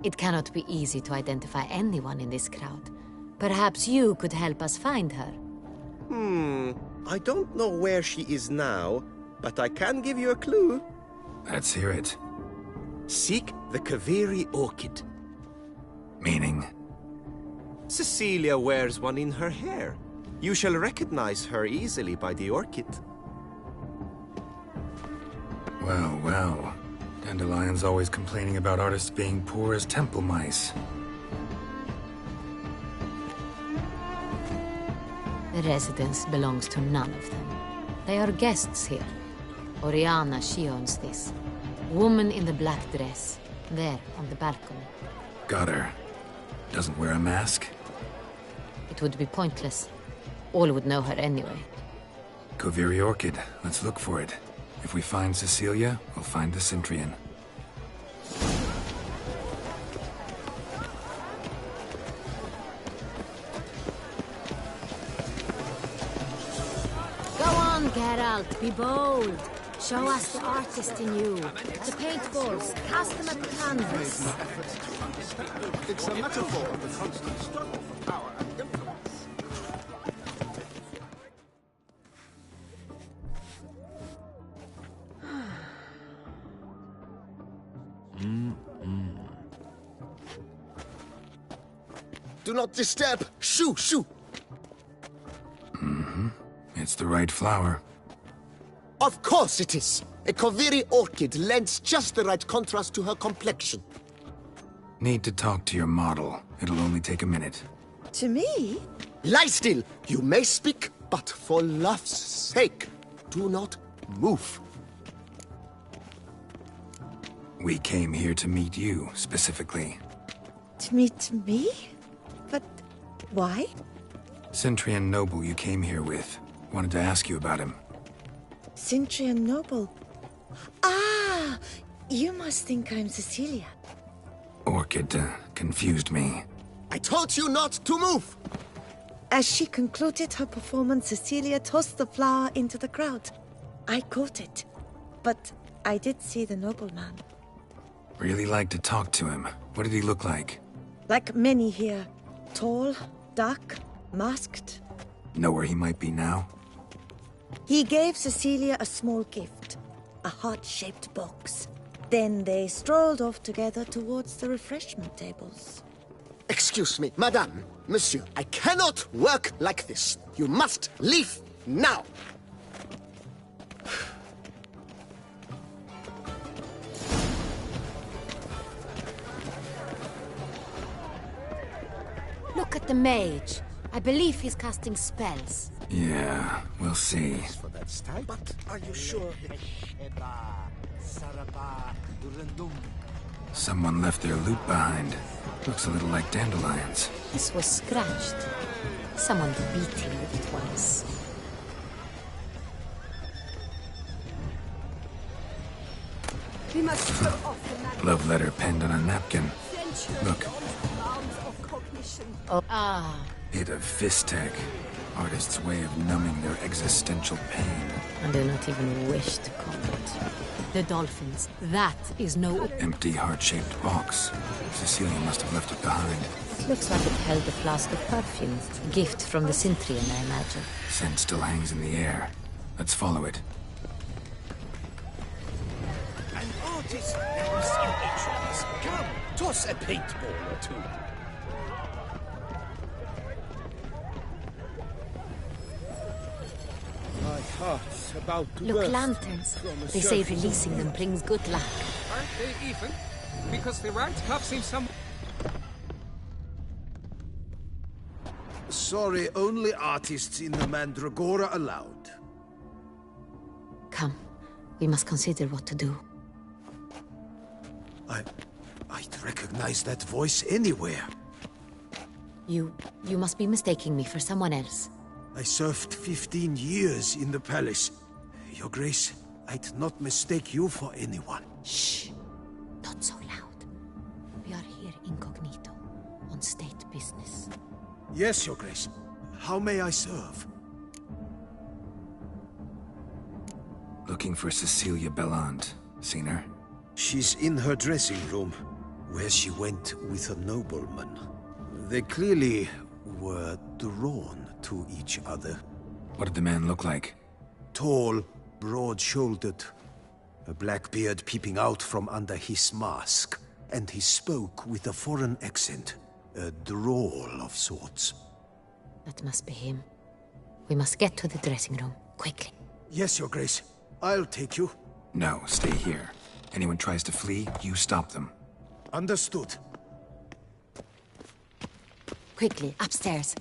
It cannot be easy to identify anyone in this crowd. Perhaps you could help us find her. I don't know where she is now, but I can give you a clue. Let's hear it. Seek the Kaveri orchid. Meaning? Cecilia wears one in her hair. You shall recognize her easily by the orchid. Well, well. Dandelion's always complaining about artists being poor as temple mice. The residence belongs to none of them. They are guests here. Oriana, she owns this. Woman in the black dress. There, on the balcony. Got her. Doesn't wear a mask? It would be pointless. All would know her anyway. Kaveri orchid. Let's look for it. If we find Cecilia, we'll find the Cintrian. Go on, Geralt, be bold. Show us the artist in you. The paintballs, cast them at the canvas. It's a metaphor of the constant struggle for power and influence. Do not disturb! Shoo, shoo! It's the right flower. Of course it is! A Koviri orchid lends just the right contrast to her complexion. Need to talk to your model. It'll only take a minute. To me? Lie still! You may speak, but for love's sake, do not move. We came here to meet you, specifically. To meet me? But why? Centrian noble you came here with. Wanted to ask you about him. Cintrian Noble. Ah! You must think I'm Cecilia. Orchid confused me. I told you not to move! As she concluded her performance, Cecilia tossed the flower into the crowd. I caught it, but I did see the nobleman. Really like to talk to him. What did he look like? Like many here. Tall, dark, masked. Know where he might be now? He gave Cecilia a small gift, a heart-shaped box. Then they strolled off together towards the refreshment tables. Excuse me, madame, monsieur, I cannot work like this. You must leave now. Look at the mage. I believe he's casting spells. Yeah, we'll see. For that style, but are you sure? Someone left their loot behind. Looks a little like dandelions. This was scratched. Someone beat him with it once. We must show off the Love letter penned on a napkin. Look. Oh. Ah. Bit of Fistech. Artist's way of numbing their existential pain. I do not even wish to comment. The dolphins. That is no... Empty heart-shaped box. Cecilia must have left it behind. Looks like it held a flask of perfume. A gift from the Cintrian, I imagine. Scent still hangs in the air. Let's follow it. An artist lives in each of us. Come, toss a paintball or two. My heart's about to Look, burst lanterns. from a They say surface. releasing them brings good luck. Aren't they even? Because the right cup seems some... Sorry, only artists in the Mandragora allowed. Come. We must consider what to do. I'd recognize that voice anywhere. You must be mistaking me for someone else. I served 15 years in the palace. Your Grace, I'd not mistake you for anyone. Shh. Not so loud. We are here incognito, on state business. Yes, Your Grace. How may I serve? Looking for Cecilia Bellant. Seen her? She's in her dressing room, where she went with a nobleman. They clearly were drawn to each other. What did the man look like? Tall, broad-shouldered, a black beard peeping out from under his mask, and he spoke with a foreign accent, a drawl of sorts. That must be him. We must get to the dressing room, quickly. Yes, Your Grace. I'll take you. No, stay here. Anyone tries to flee, you stop them. Understood. Quickly, upstairs.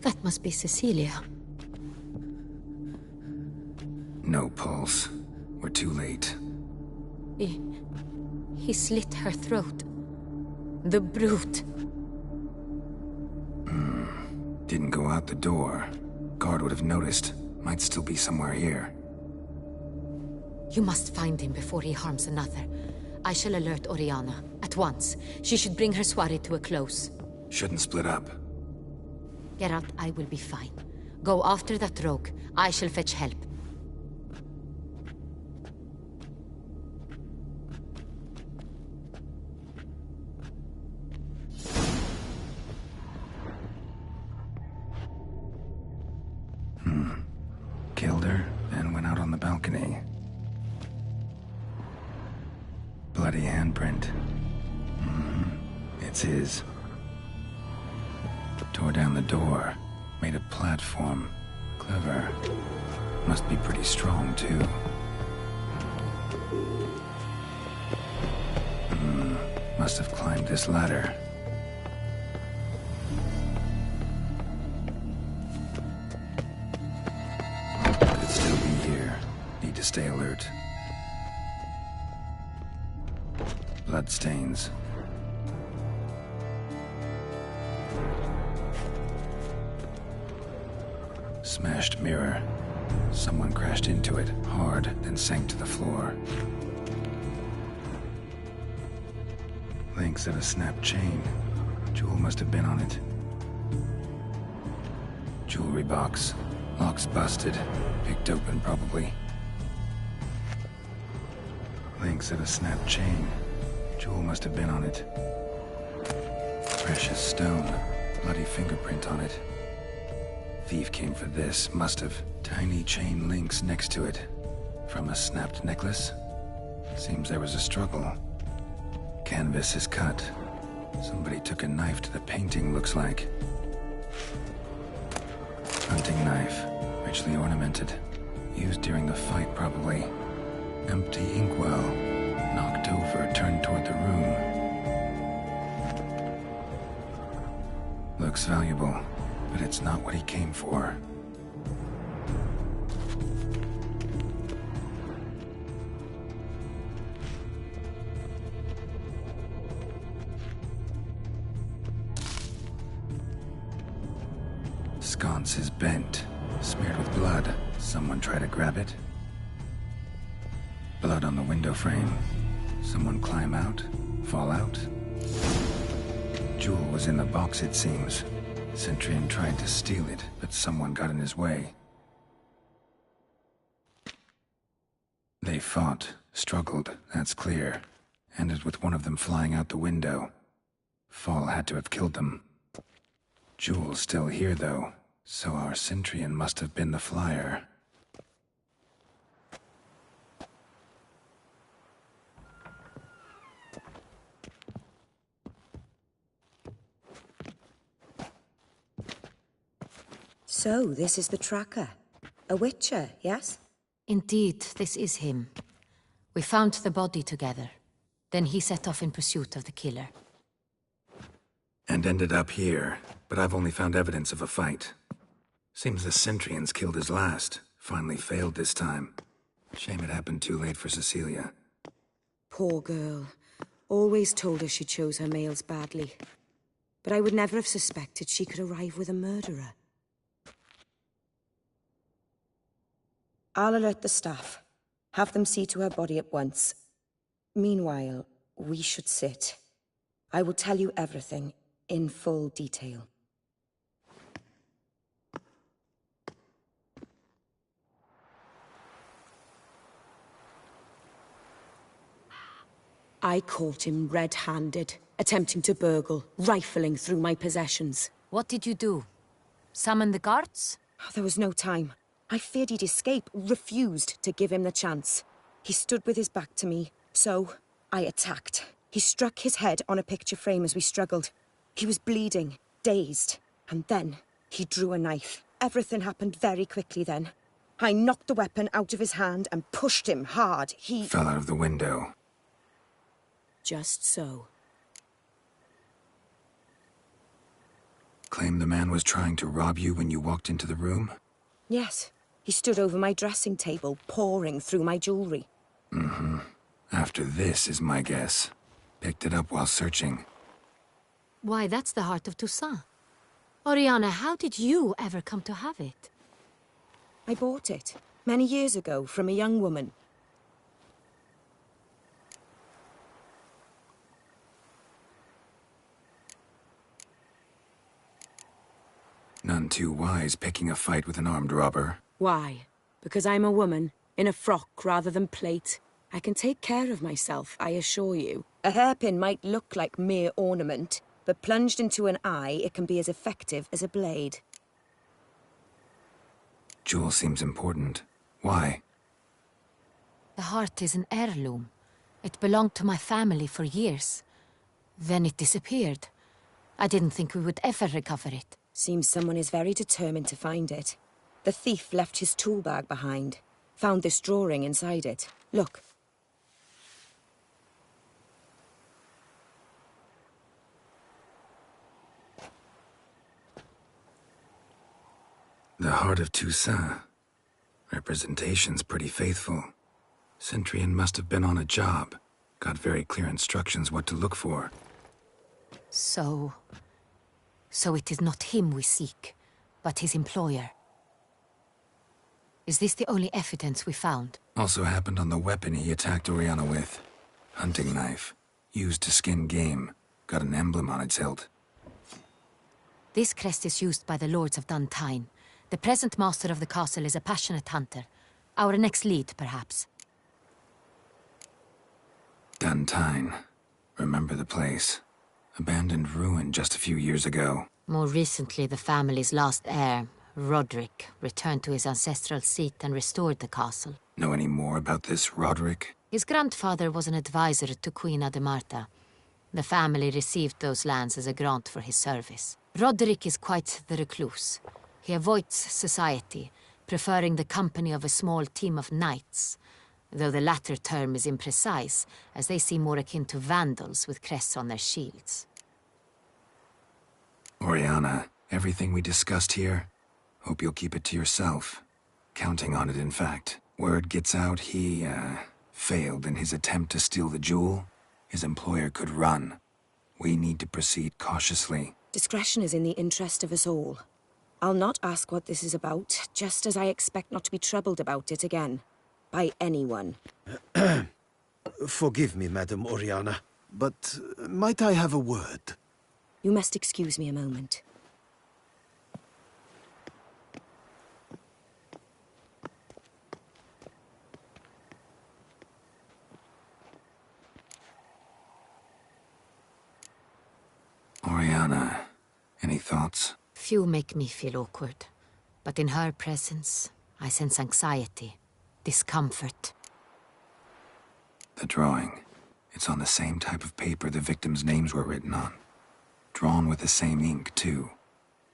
That must be Cecilia. No pulse. We're too late. He slit her throat. The brute. Didn't go out the door. Guard would have noticed. Might still be somewhere here. You must find him before he harms another. I shall alert Oriana. At once. She should bring her soirée to a close. Shouldn't split up. Geralt, I will be fine. Go after that rogue. I shall fetch help. Killed her, then went out on the balcony. Bloody handprint. It's his. Tore down the door. Made a platform. Clever. Must be pretty strong, too. Must have climbed this ladder. Could still be here. Need to stay alert. Bloodstains. Smashed mirror. Someone crashed into it, hard, then sank to the floor. Links of a snapped chain. Jewel must have been on it. Jewelry box. Lock's busted. Picked open, probably. Links of a snapped chain. Jewel must have been on it. Precious stone. Bloody fingerprint on it. Thief came for this, must have. Tiny chain links next to it. From a snapped necklace? Seems there was a struggle. Canvas is cut. Somebody took a knife to the painting, looks like. Hunting knife. Richly ornamented. Used during the fight, probably. Empty inkwell. Knocked over, turned toward the room. Looks valuable, but it's not what he came for. Sconce is bent, smeared with blood. Someone try to grab it? Blood on the window frame. Someone climb out? Fall out? Jewel was in the box, it seems. Centurion tried to steal it, but someone got in his way. They fought, struggled, that's clear. Ended with one of them flying out the window. Fall had to have killed them. Jewel's still here, though, so our Centurion must have been the flyer. So, this is the tracker. A witcher, yes? Indeed, this is him. We found the body together. Then he set off in pursuit of the killer. And ended up here, but I've only found evidence of a fight. Seems the Centurions killed his last. Finally failed this time. Shame it happened too late for Cecilia. Poor girl. Always told her she chose her males badly. But I would never have suspected she could arrive with a murderer. I'll alert the staff. Have them see to her body at once. Meanwhile, we should sit. I will tell you everything, in full detail. I caught him red-handed, attempting to burgle, rifling through my possessions. What did you do? Summon the guards? There was no time. I feared he'd escape, refused to give him the chance. He stood with his back to me, so I attacked. He struck his head on a picture frame as we struggled. He was bleeding, dazed, and then he drew a knife. Everything happened very quickly then. I knocked the weapon out of his hand and pushed him hard. He fell out of the window. Just so. Claim the man was trying to rob you when you walked into the room? Yes. He stood over my dressing table, pouring through my jewelry. Mm-hmm. After this is my guess. Picked it up while searching. Why, that's the heart of Toussaint. Oriana, how did you ever come to have it? I bought it, many years ago, from a young woman. None too wise picking a fight with an armed robber. Why? Because I'm a woman, in a frock rather than plate. I can take care of myself, I assure you. A hairpin might look like mere ornament, but plunged into an eye, it can be as effective as a blade. Jewel seems important. Why? The heart is an heirloom. It belonged to my family for years. Then it disappeared. I didn't think we would ever recover it. Seems someone is very determined to find it. The thief left his tool bag behind. Found this drawing inside it. Look. The heart of Toussaint. Representation's pretty faithful. Centurion must have been on a job. Got very clear instructions what to look for. So it is not him we seek, but his employer. Is this the only evidence we found? Also happened on the weapon he attacked Oriana with. Hunting knife. Used to skin game. Got an emblem on its hilt. This crest is used by the lords of Duntine. The present master of the castle is a passionate hunter. Our next lead, perhaps. Duntine. Remember the place. Abandoned ruin just a few years ago. More recently, the family's last heir, Roderick, returned to his ancestral seat and restored the castle. Know any more about this Roderick? His grandfather was an advisor to Queen Ademarta. The family received those lands as a grant for his service. Roderick is quite the recluse. He avoids society, preferring the company of a small team of knights, though the latter term is imprecise, as they seem more akin to vandals with crests on their shields. Oriana, everything we discussed here, hope you'll keep it to yourself. Counting on it, in fact. Word gets out he, failed in his attempt to steal the jewel. His employer could run. We need to proceed cautiously. Discretion is in the interest of us all. I'll not ask what this is about, just as I expect not to be troubled about it again. By anyone. Forgive me, Madam Oriana, but might I have a word? You must excuse me a moment. Oriana, any thoughts? Few make me feel awkward, but in her presence, I sense anxiety, discomfort. The drawing. It's on the same type of paper the victims' names were written on. Drawn with the same ink, too.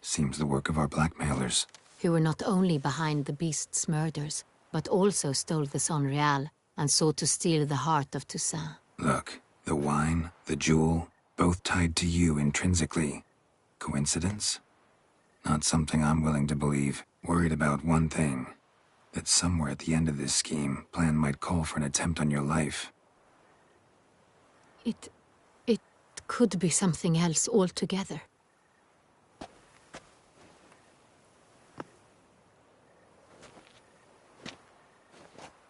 Seems the work of our blackmailers. Who were not only behind the beast's murders, but also stole the Son Real and sought to steal the heart of Toussaint. Look, the wine, the jewel, both tied to you intrinsically. Coincidence? Not something I'm willing to believe. Worried about one thing. That somewhere at the end of this scheme, plan might call for an attempt on your life. It could be something else altogether.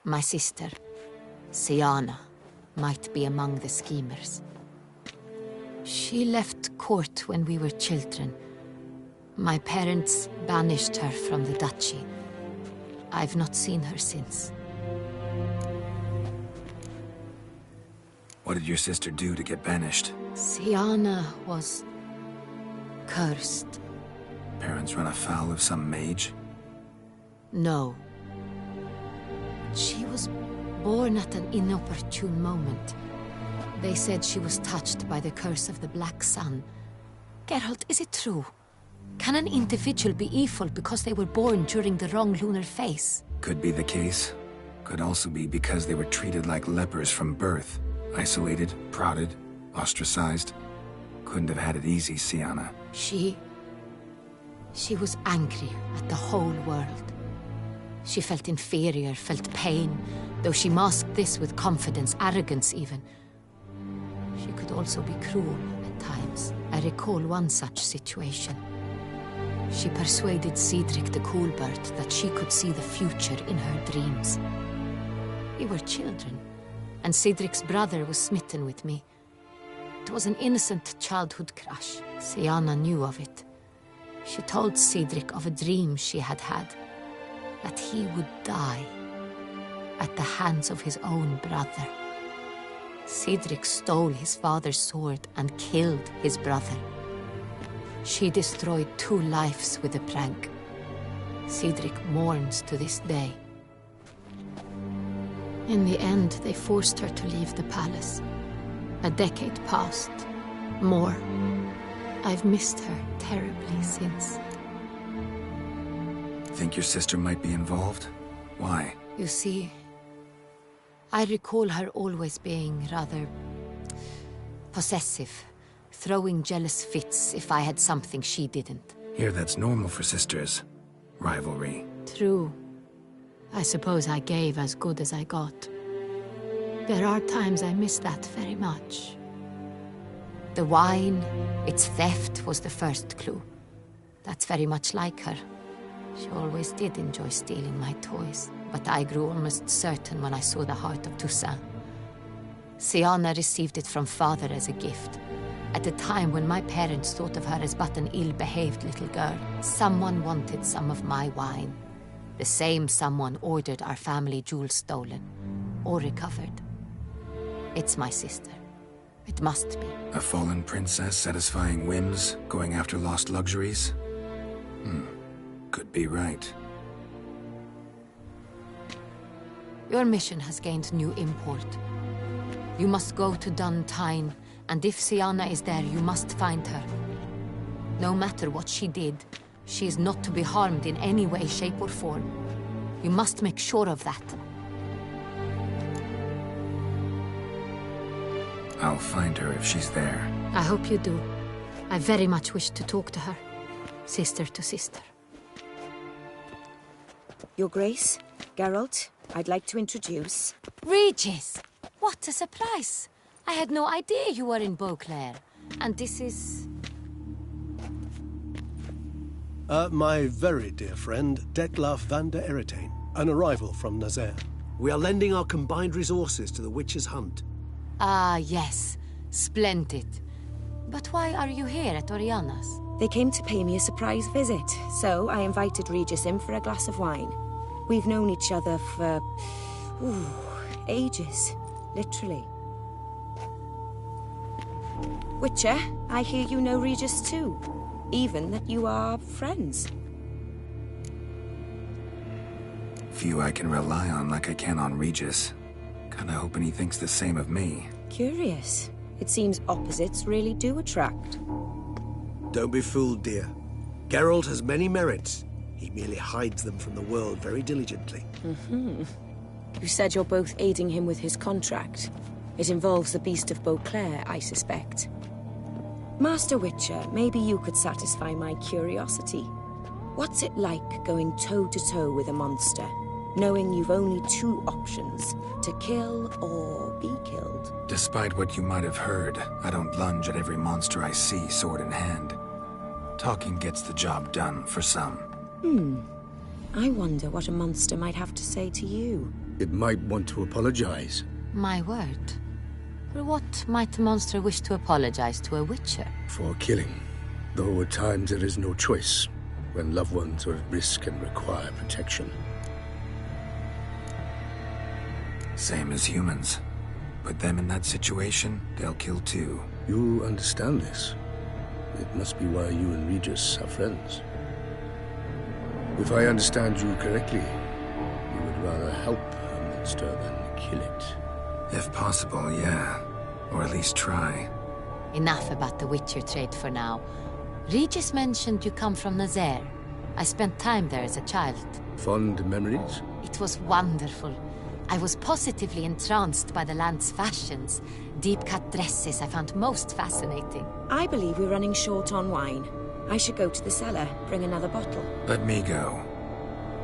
My sister, Siana, might be among the schemers. She left court when we were children. My parents banished her from the duchy. I've not seen her since. What did your sister do to get banished? Siana was cursed. Parents run afoul of some mage? No. She was born at an inopportune moment. They said she was touched by the curse of the Black Sun. Geralt, is it true? Can an individual be evil because they were born during the wrong lunar phase? Could be the case. Could also be because they were treated like lepers from birth. Isolated, prodded, ostracized. Couldn't have had it easy, Siana. She She was angry at the whole world. She felt inferior, felt pain, though she masked this with confidence, arrogance even. She could also be cruel at times. I recall one such situation. She persuaded Cedric the Coolbert that she could see the future in her dreams. We were children, and Cedric's brother was smitten with me. It was an innocent childhood crush. Sienna knew of it. She told Cedric of a dream she had had, that he would die at the hands of his own brother. Cedric stole his father's sword and killed his brother. She destroyed 2 lives with a prank. Cedric mourns to this day. In the end, they forced her to leave the palace. A decade passed. More. I've missed her terribly since. Think your sister might be involved? Why? You see, I recall her always being rather possessive, throwing jealous fits if I had something she didn't. Here, that's normal for sisters. Rivalry. True. I suppose I gave as good as I got. There are times I miss that very much. The wine, its theft, was the first clue. That's very much like her. She always did enjoy stealing my toys, but I grew almost certain when I saw the heart of Toussaint. Sienna received it from father as a gift. At a time when my parents thought of her as but an ill-behaved little girl, someone wanted some of my wine. The same someone ordered our family jewels stolen, or recovered. It's my sister. It must be. A fallen princess satisfying whims, going after lost luxuries? Could be right. Your mission has gained new import. You must go to Dun Tyne, and if Sienna is there, you must find her. No matter what she did, she is not to be harmed in any way, shape, or form. You must make sure of that. I'll find her if she's there. I hope you do. I very much wish to talk to her. Sister to sister. Your Grace, Geralt, I'd like to introduce... Regis! What a surprise! I had no idea you were in Beauclair. And this is... My very dear friend, Detlaf van der Eretain, an arrival from Nazaire. We are lending our combined resources to the Witcher's Hunt. Ah, yes. Splendid. But why are you here at Oriana's? They came to pay me a surprise visit, so I invited Regis in for a glass of wine. We've known each other for... ages. Literally. Witcher, I hear you know Regis too. Even that you are friends. Few I can rely on like I can on Regis. Kinda hoping he thinks the same of me. Curious. It seems opposites really do attract. Don't be fooled, dear. Geralt has many merits. He merely hides them from the world very diligently. You said you're both aiding him with his contract. It involves the Beast of Beauclair, I suspect. Master Witcher, maybe you could satisfy my curiosity. What's it like going toe-to-toe with a monster, knowing you've only 2 options, to kill or be killed? Despite what you might have heard, I don't lunge at every monster I see sword in hand. Talking gets the job done for some. I wonder what a monster might have to say to you. It might want to apologize. My word. For what might a monster wish to apologize to a witcher? For killing. Though at times there is no choice, when loved ones are at risk and require protection. Same as humans. Put them in that situation, they'll kill too. You understand this. It must be why you and Regis are friends. If I understand you correctly, you would rather help a monster than kill it. If possible, yeah. Or at least try. Enough about the Witcher trade for now. Regis mentioned you come from Nazaire. I spent time there as a child. Fond memories? It was wonderful. I was positively entranced by the land's fashions. Deep-cut dresses I found most fascinating. I believe we're running short on wine. I should go to the cellar, bring another bottle. Let me go.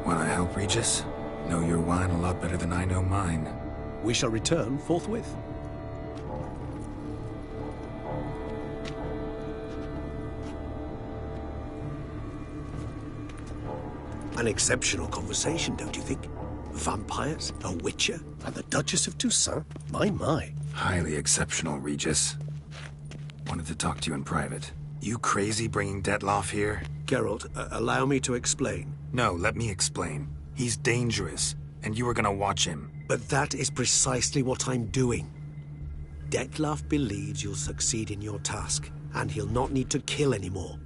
Wanna help, Regis? Know your wine a lot better than I know mine. We shall return forthwith. An exceptional conversation, don't you think? Vampires, a witcher, and the Duchess of Toussaint? My. Highly exceptional, Regis. Wanted to talk to you in private. You crazy bringing Detloff here? Geralt, allow me to explain. No, let me explain. He's dangerous, and you were gonna watch him. But that is precisely what I'm doing. Detloff believes you'll succeed in your task, and he'll not need to kill anymore.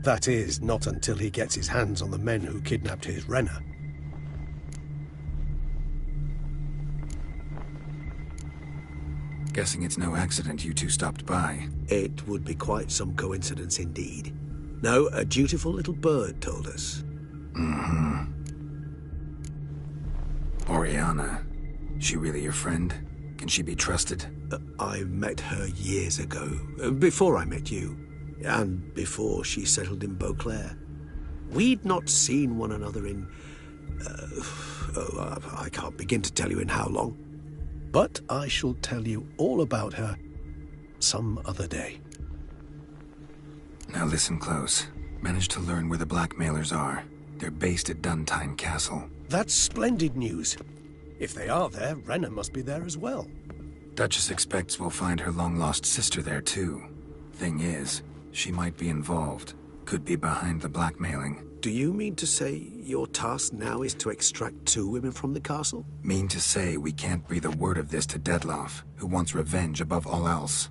That is, not until he gets his hands on the men who kidnapped his Renner. Guessing it's no accident you two stopped by. It would be quite some coincidence indeed. No, a dutiful little bird told us. Mm-hmm. Oriana. She really your friend? Can she be trusted? I met her years ago, before I met you, and before she settled in Beauclair. We'd not seen one another in... I can't begin to tell you in how long. But I shall tell you all about her some other day. Now listen close. Managed to learn where the blackmailers are. They're based at Duntine Castle. That's splendid news. If they are there, Renner must be there as well. Duchess expects we'll find her long-lost sister there, too. Thing is, she might be involved. Could be behind the blackmailing. Do you mean to say your task now is to extract 2 women from the castle? Mean to say we can't breathe a word of this to Detloff, who wants revenge above all else.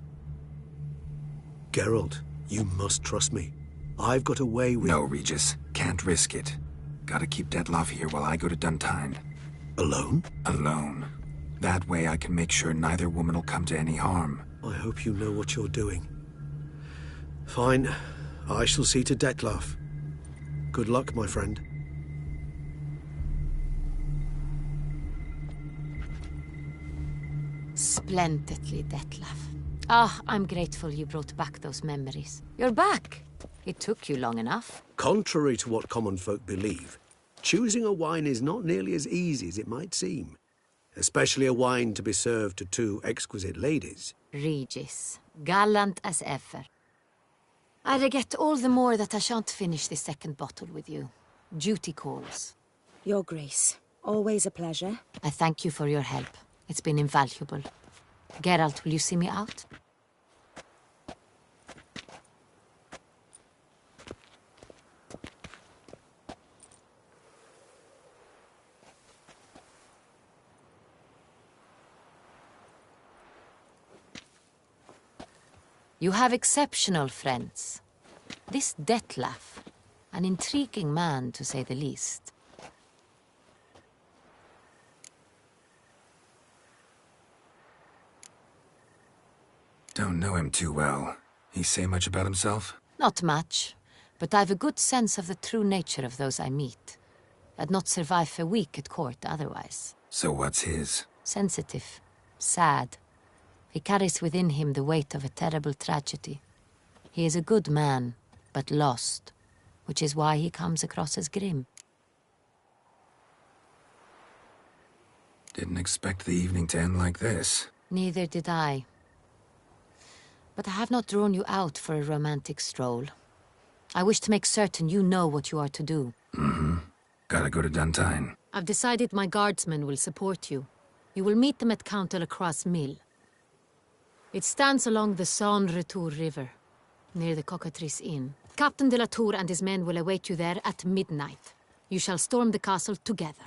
Geralt, you must trust me. I've got a way with... No, Regis. Can't risk it. Gotta keep Detloff here while I go to Duntine. Alone? Alone. That way I can make sure neither woman will come to any harm. I hope you know what you're doing. Fine. I shall see to Detloff. Good luck, my friend. Splendidly, Detlaff. Ah, I'm grateful you brought back those memories. You're back! It took you long enough. Contrary to what common folk believe, choosing a wine is not nearly as easy as it might seem. Especially a wine to be served to 2 exquisite ladies. Regis, gallant as ever. I regret all the more that I shan't finish this second bottle with you. Duty calls. Your Grace, always a pleasure. I thank you for your help. It's been invaluable. Geralt, will you see me out? You have exceptional friends. This Detlaff, an intriguing man to say the least. Don't know him too well. He say much about himself? Not much, but I've a good sense of the true nature of those I meet. I'd not survive a week at court otherwise. So what's his? Sensitive, sad. He carries within him the weight of a terrible tragedy. He is a good man, but lost, which is why he comes across as grim. Didn't expect the evening to end like this. Neither did I. But I have not drawn you out for a romantic stroll. I wish to make certain you know what you are to do. Mm-hmm. Gotta go to Duntine. I've decided my guardsmen will support you. You will meet them at Count Delacroix's mill. It stands along the Saône-Retour River, near the Cockatrice Inn. Captain de la Tour and his men will await you there at midnight. You shall storm the castle together.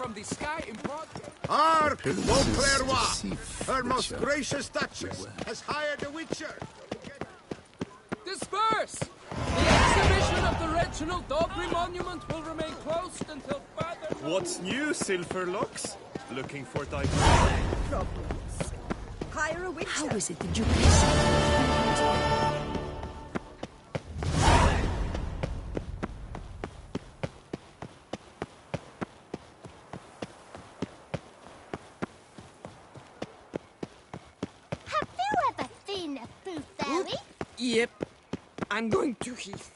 from the sky in broad... Our Beauclerc, her most gracious Duchess, has hired a witcher. Disperse! The exhibition of the Reginald Daubrey Monument will remain closed until further... What's new, Silverlocks? Looking for diversity? Problems. Hire a witcher. How is it that you can see? Have you ever seen a blue fairy? Yep. I'm going to Heath.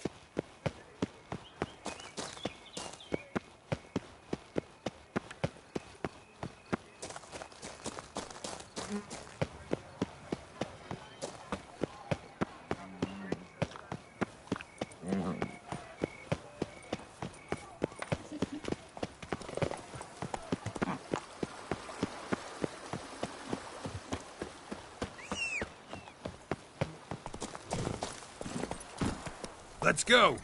Let's go!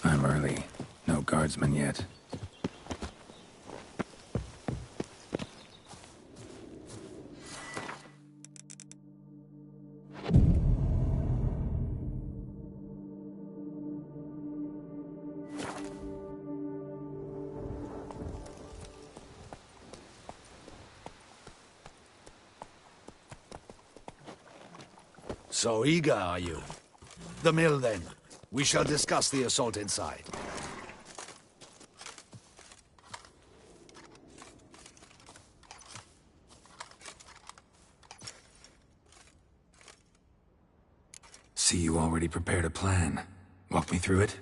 I'm early. No guardsmen yet. So eager, are you? The mill, then. We shall discuss the assault inside. See, you already prepared a plan. Walk me through it?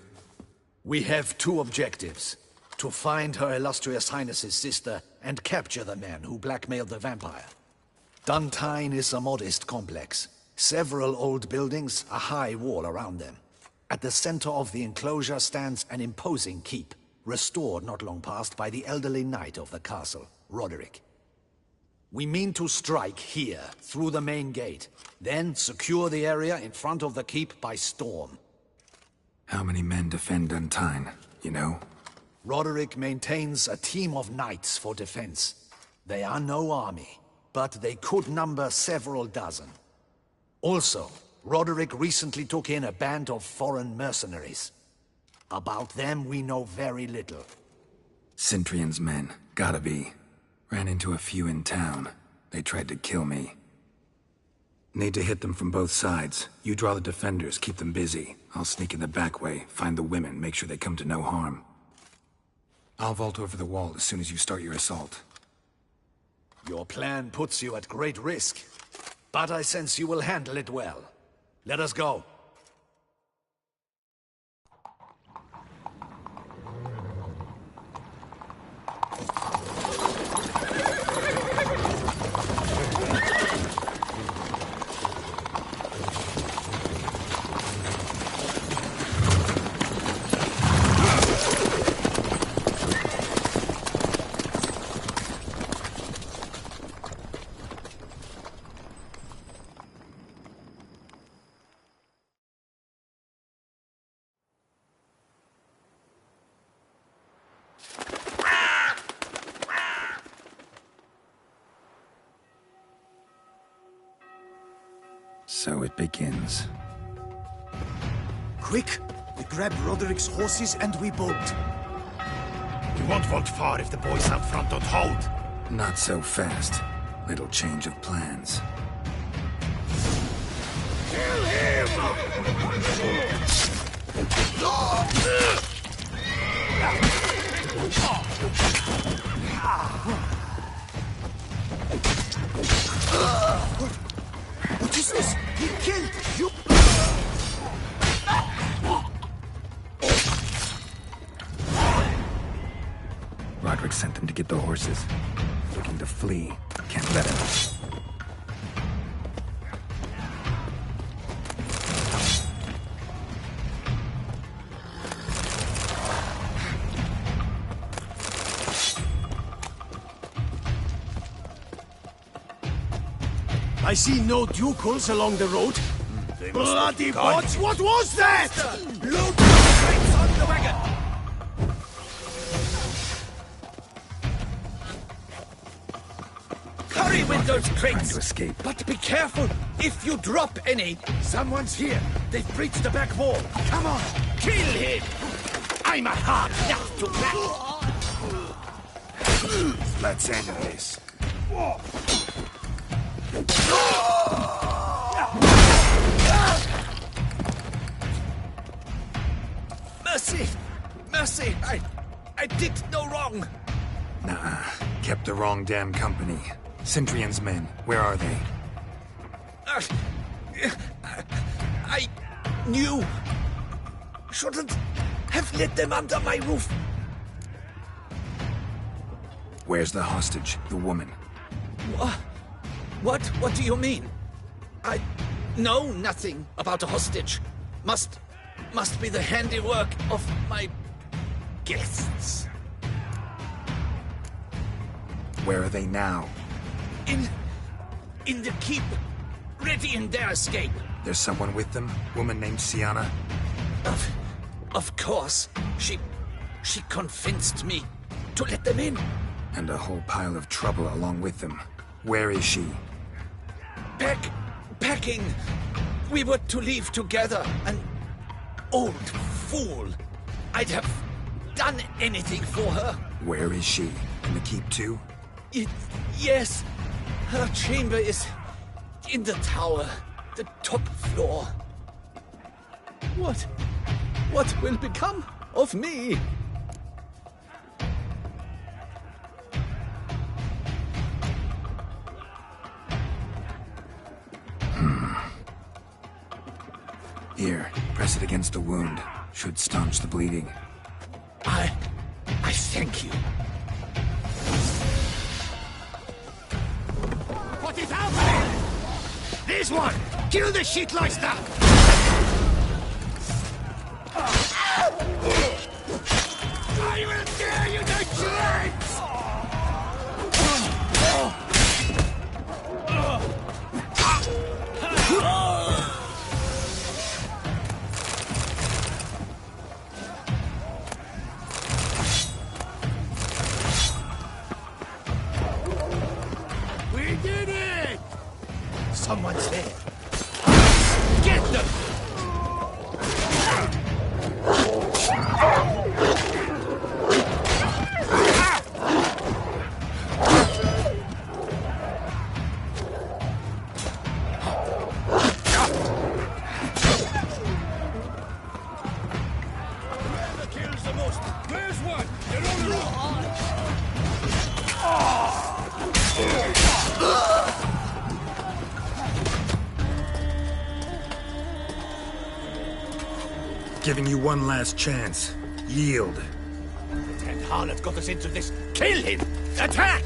We have two objectives. To find Her Illustrious Highness's sister and capture the man who blackmailed the vampire. Duntine is a modest complex. Several old buildings, a high wall around them. At the center of the enclosure stands an imposing keep, restored not long past by the elderly knight of the castle, Roderick. We mean to strike here, through the main gate, then secure the area in front of the keep by storm. How many men defend Duntine, you know? Roderick maintains a team of knights for defense. They are no army, but they could number several dozen. Also, Roderick recently took in a band of foreign mercenaries. About them we know very little. Cintrian's men, gotta be. Ran into a few in town. They tried to kill me. Need to hit them from both sides. You draw the defenders, keep them busy. I'll sneak in the back way, find the women, make sure they come to no harm. I'll vault over the wall as soon as you start your assault. Your plan puts you at great risk, but I sense you will handle it well. Let us go. So it begins. Quick! We grab Roderick's horses and we bolt. We won't vault far if the boys out front don't hold. Not so fast. Little change of plans. Kill him! What is this? He killed you! Roderick sent them to get the horses. Looking to flee. Can't let him. I see no ducals along the road. Bloody bots! What was that? Load the crates on the wagon! Hurry with those crates! Trying to escape. But be careful! If you drop any, someone's here. They've breached the back wall. Come on! Kill him! I'm a hard nut to crack! Let's end this. Mercy! Mercy! I did no wrong! Nah, kept the wrong damn company. Centrion's men, where are they? I knew. Shouldn't have let them under my roof. Where's the hostage, the woman? What do you mean? I know nothing about a hostage. Must be the handiwork of my guests. Where are they now? In the keep, ready in their escape. There's someone with them? Woman named Sienna? Of course. She convinced me to let them in. And a whole pile of trouble along with them. Where is she? Packing. We were to leave together. An old fool. I'd have done anything for her. Where is she? In the keep too? Yes. Her chamber is in the tower. The top floor. What will become of me? Here, press it against the wound. Should staunch the bleeding. I thank you. What is happening? This one! Kill the shitleister! I will tear you to shreds! We did it! Someone's there. Get them! Whoever kills the most, where's one? They're on the Giving you one last chance. Yield. The Tenth Harlot got us into this. Kill him! Attack!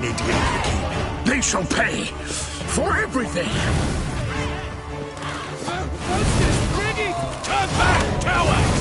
Need to get into the keep. They shall pay for everything! Ready! Turn back, cowards!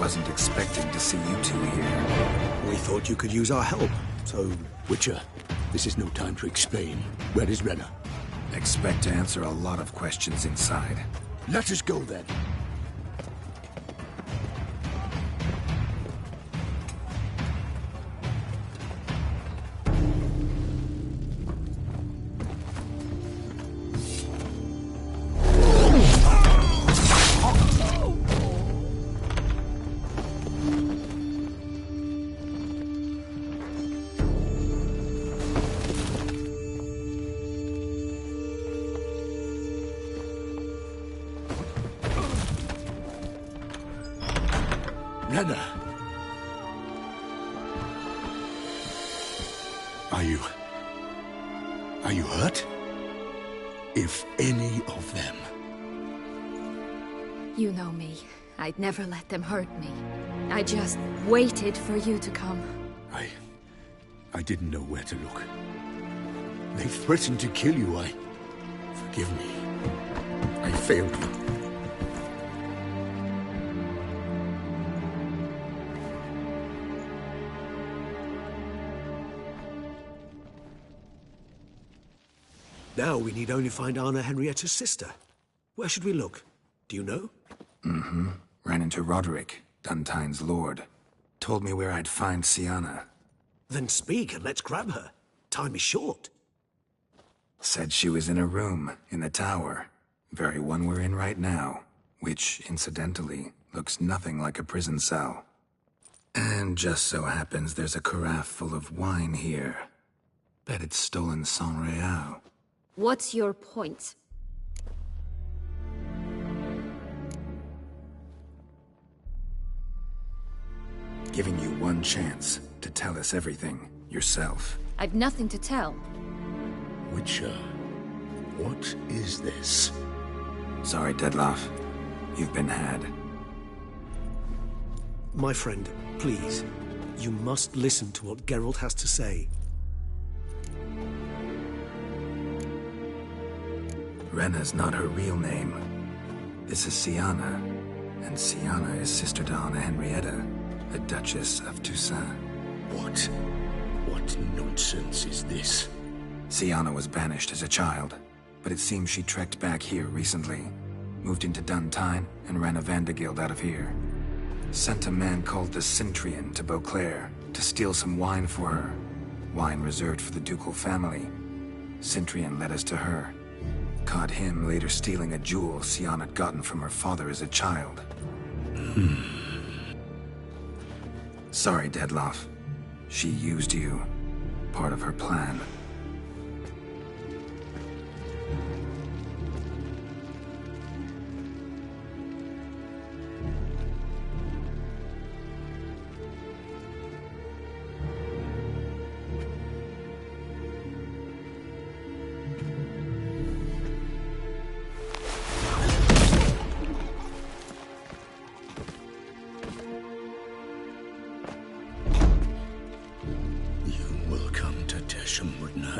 Wasn't expecting to see you two here. We thought you could use our help, so... Witcher, this is no time to explain. Where is Renna? Expect to answer a lot of questions inside. Let us go then. Renna! Are you hurt? If any of them... You know me. I'd never let them hurt me. I just waited for you to come. I didn't know where to look. They threatened to kill you. Forgive me. I failed you. Now we need only find Anna Henrietta's sister. Where should we look? Do you know? Mm-hmm. Ran into Roderick, Duntine's lord. Told me where I'd find Sienna. Then speak and let's grab her. Time is short. Said she was in a room in the tower. Very one we're in right now. Which, incidentally, looks nothing like a prison cell. And just so happens there's a carafe full of wine here. Bet it's stolen San Real. What's your point? Giving you one chance to tell us everything yourself. I've nothing to tell. Witcher, what is this? Sorry, Dettlaff. You've been had. My friend, please. You must listen to what Geralt has to say. Renna's not her real name. This is Sienna. And Sienna is sister to Anna Henrietta, the Duchess of Toussaint. What nonsense is this? Sienna was banished as a child, but it seems she trekked back here recently. Moved into Duntine and ran a Vandergild out of here. Sent a man called the Centrian to Beauclair to steal some wine for her. Wine reserved for the ducal family. Centrian led us to her. Caught him later stealing a jewel Sienna had gotten from her father as a child. Sorry, Dettlaff. She used you. Part of her plan.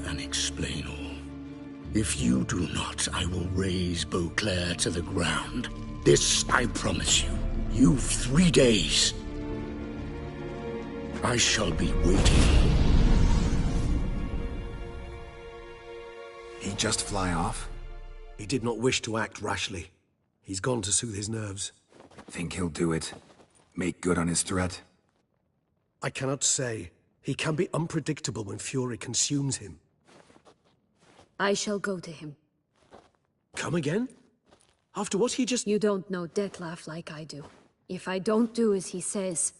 And explain all. If you do not, I will raise Beauclair to the ground. This I promise you. You've 3 days. I shall be waiting. He just fly off? He did not wish to act rashly. He's gone to soothe his nerves. Think he'll do it? Make good on his threat? I cannot say. He can be unpredictable when fury consumes him. I shall go to him. Come again? After what he just... You don't know Dettlaff like I do. If I don't do as he says,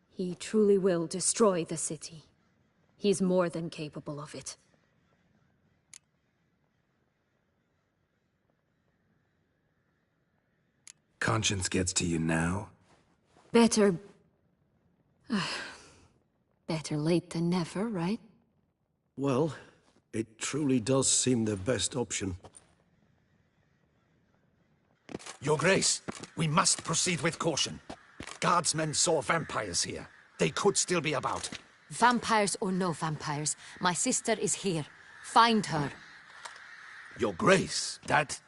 he truly will destroy the city. He's more than capable of it. Conscience gets to you now? Better... better late than never, right? Well, it truly does seem the best option. Your Grace, we must proceed with caution. Guardsmen saw vampires here. They could still be about. Vampires or no vampires, my sister is here. Find her. Your Grace, that...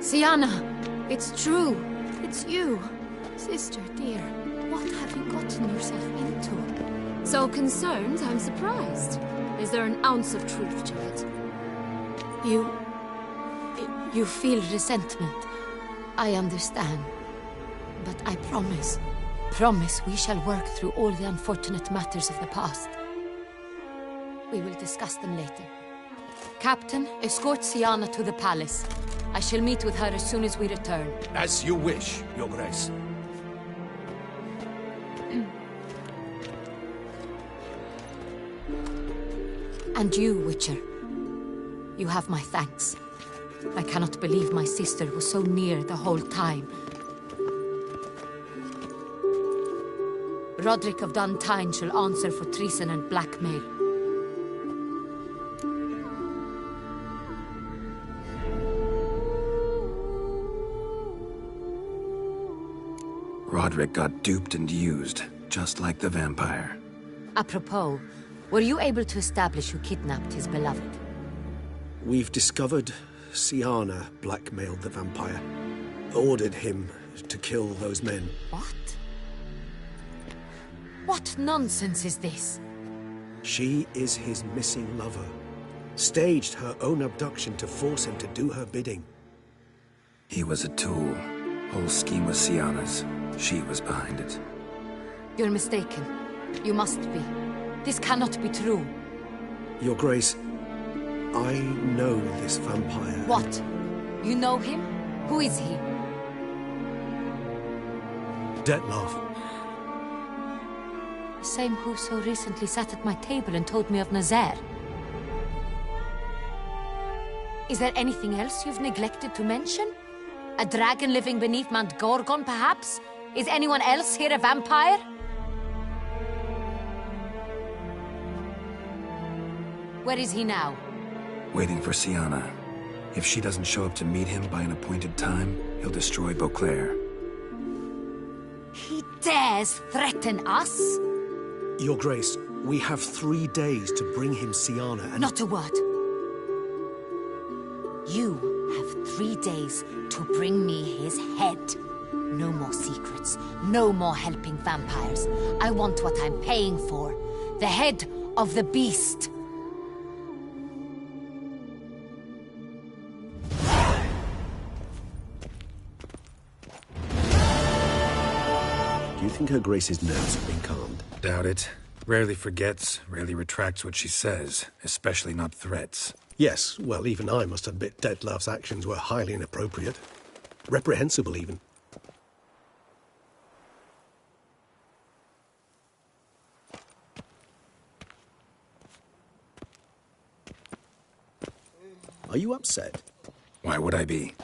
Sienna, it's true. It's you. Sister, dear, what have you gotten yourself into? So concerned, I'm surprised. Is there an ounce of truth to it? You feel resentment. I understand. But I promise we shall work through all the unfortunate matters of the past. We will discuss them later. Captain, escort Sienna to the palace. I shall meet with her as soon as we return. As you wish, Your Grace. And you, Witcher. You have my thanks. I cannot believe my sister was so near the whole time. Roderick of Duntine shall answer for treason and blackmail. Roderick got duped and used, just like the vampire. Apropos, were you able to establish who kidnapped his beloved? We've discovered Sienna blackmailed the vampire, ordered him to kill those men. What? What nonsense is this? She is his missing lover. Staged her own abduction to force him to do her bidding. He was a tool. Whole scheme was Sienna's. She was behind it. You're mistaken. You must be. This cannot be true. Your Grace, I know this vampire. What? You know him? Who is he? Dettlaff. The same who so recently sat at my table and told me of Nazaire. Is there anything else you've neglected to mention? A dragon living beneath Mount Gorgon, perhaps? Is anyone else here a vampire? Where is he now? Waiting for Sienna. If she doesn't show up to meet him by an appointed time, he'll destroy Beauclair. He dares threaten us? Your Grace, we have 3 days to bring him Sienna and... Not a word. You have 3 days to bring me his head. No more secrets. No more helping vampires. I want what I'm paying for. The head of the beast. Do you think Her Grace's nerves have been calmed? Doubt it. Rarely forgets, rarely retracts what she says, especially not threats. Yes, well, even I must admit Dettlaff's actions were highly inappropriate. Reprehensible, even. Are you upset? Why would I be?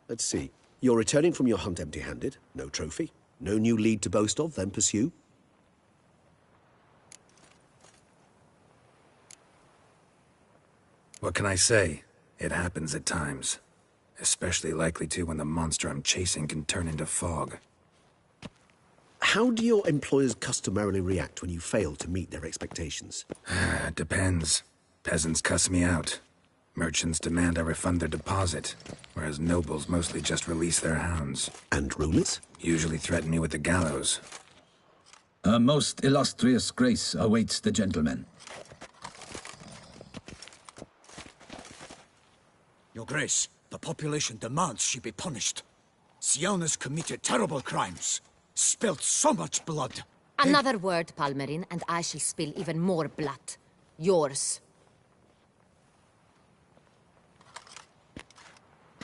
Let's see. You're returning from your hunt empty-handed. No trophy. No new lead to boast of, then pursue. What can I say? It happens at times. Especially likely to when the monster I'm chasing can turn into fog. How do your employers customarily react when you fail to meet their expectations? Depends. Peasants cuss me out. Merchants demand I refund their deposit, whereas nobles mostly just release their hounds. And rulers? Usually threaten me with the gallows. Her most illustrious grace awaits the gentleman. Your Grace, the population demands she be punished. Sienna's committed terrible crimes. Spilt so much blood. Another word, Palmerin, and I shall spill even more blood. Yours.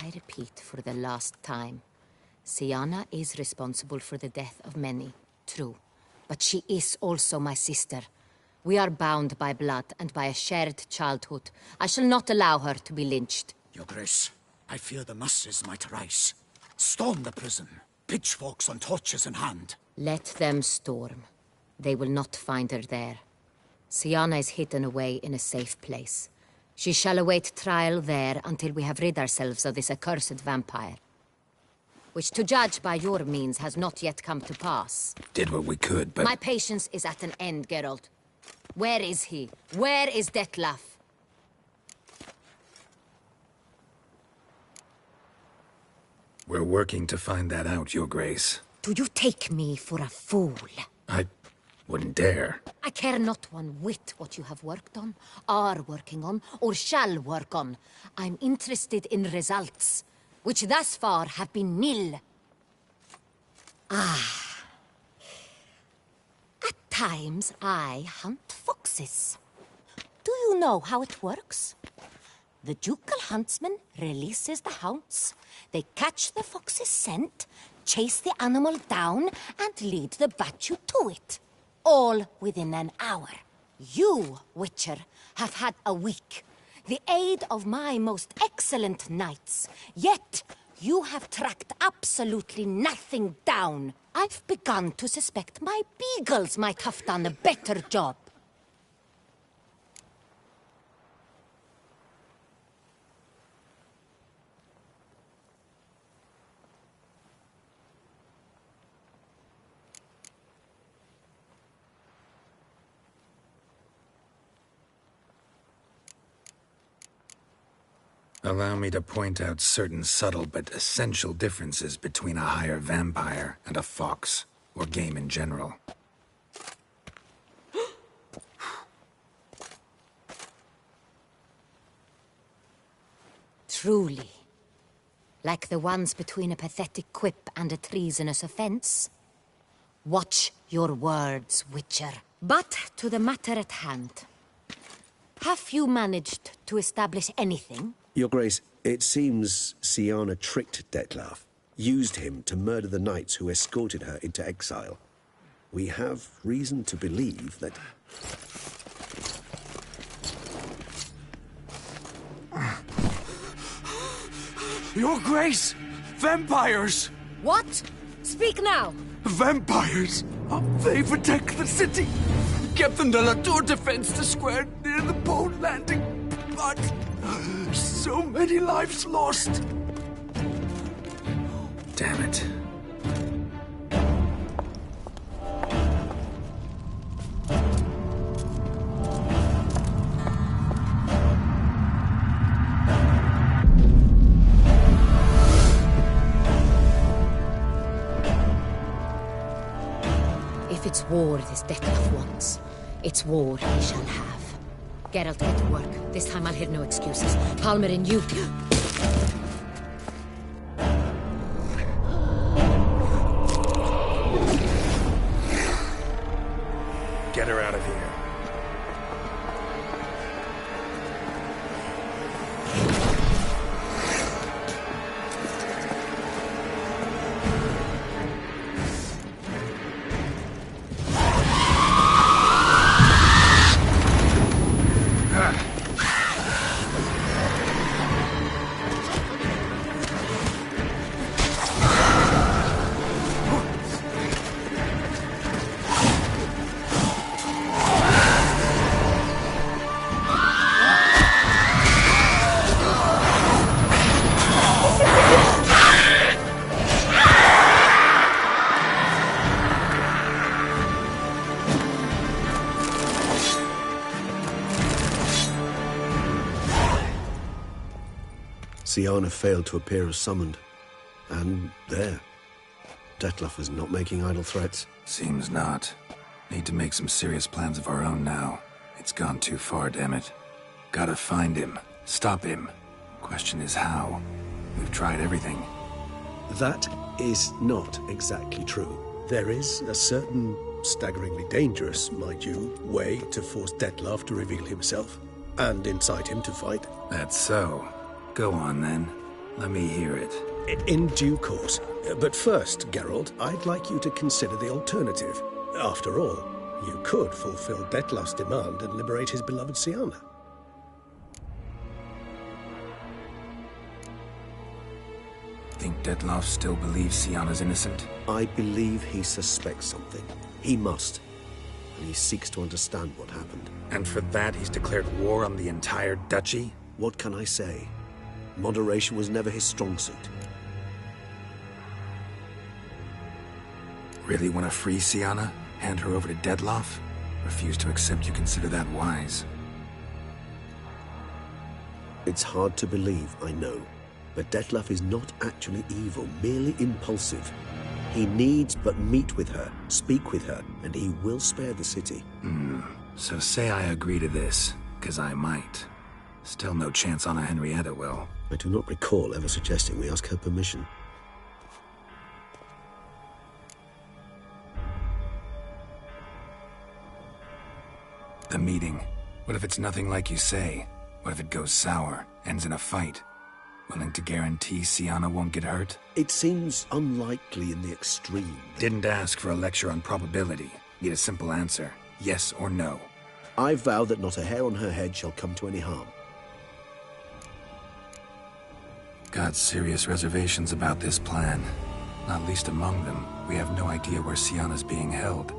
I repeat for the last time. Sienna is responsible for the death of many, true. But she is also my sister. We are bound by blood and by a shared childhood. I shall not allow her to be lynched. Your Grace, I fear the masses might rise. Storm the prison, pitchforks and torches in hand. Let them storm. They will not find her there. Sienna is hidden away in a safe place. She shall await trial there until we have rid ourselves of this accursed vampire. Which, to judge by your means, has not yet come to pass. Did what we could, but... My patience is at an end, Geralt. Where is he? Where is Dettlaff? We're working to find that out, Your Grace. Do you take me for a fool? I wouldn't dare. I care not one whit what you have worked on, are working on, or shall work on. I'm interested in results, which thus far have been nil. At times, I hunt foxes. Do you know how it works? The ducal huntsman releases the hounds. They catch the fox's scent, chase the animal down, and lead the battue to it. All within an hour. You, Witcher, have had a week. The aid of my most excellent knights. Yet, you have tracked absolutely nothing down. I've begun to suspect my beagles might have done a better job. Allow me to point out certain subtle but essential differences between a higher vampire and a fox, or game in general. Truly. Like the ones between a pathetic quip and a treasonous offense. Watch your words, Witcher. But to the matter at hand. Have you managed to establish anything? Your Grace, it seems Siana tricked Dettlaff, used him to murder the knights who escorted her into exile. We have reason to believe that... Your Grace! Vampires! What? Speak now! Vampires! They protect the city! Captain de la Tour defends the square near the boat landing, but... so many lives lost! Damn it. If it's war this Dettlaff wants, it's war he shall have. Geralt, get to work. This time I'll hear no excuses. Palmer and you... Get her out of here. Siana failed to appear as summoned. And there. Dettlaff is not making idle threats. Seems not. Need to make some serious plans of our own now. It's gone too far, damn it. Gotta find him. Stop him. Question is how. We've tried everything. That is not exactly true. There is a certain, staggeringly dangerous, mind you, way to force Dettlaff to reveal himself, and incite him to fight. That's so. Go on, then. Let me hear it. In due course. But first, Geralt, I'd like you to consider the alternative. After all, you could fulfill Dettlaff's demand and liberate his beloved Siana. Think Dettlaff still believes Siana's innocent? I believe he suspects something. He must. And he seeks to understand what happened. And for that, he's declared war on the entire duchy? What can I say? Moderation was never his strong suit. Really want to free Siana? Hand her over to Dettlaff? Refuse to accept you consider that wise. It's hard to believe, I know. But Detlef is not actually evil, merely impulsive. He needs but meet with her, speak with her, and he will spare the city. So say I agree to this, 'cause I might. Still no chance Anna Henrietta will. I do not recall ever suggesting we ask her permission. The meeting. What if it's nothing like you say? What if it goes sour, ends in a fight? Willing to guarantee Sienna won't get hurt? It seems unlikely in the extreme. Didn't ask for a lecture on probability. Need a simple answer. Yes or no. I vow that not a hair on her head shall come to any harm. Got serious reservations about this plan. Not least among them, we have no idea where Sienna's being held.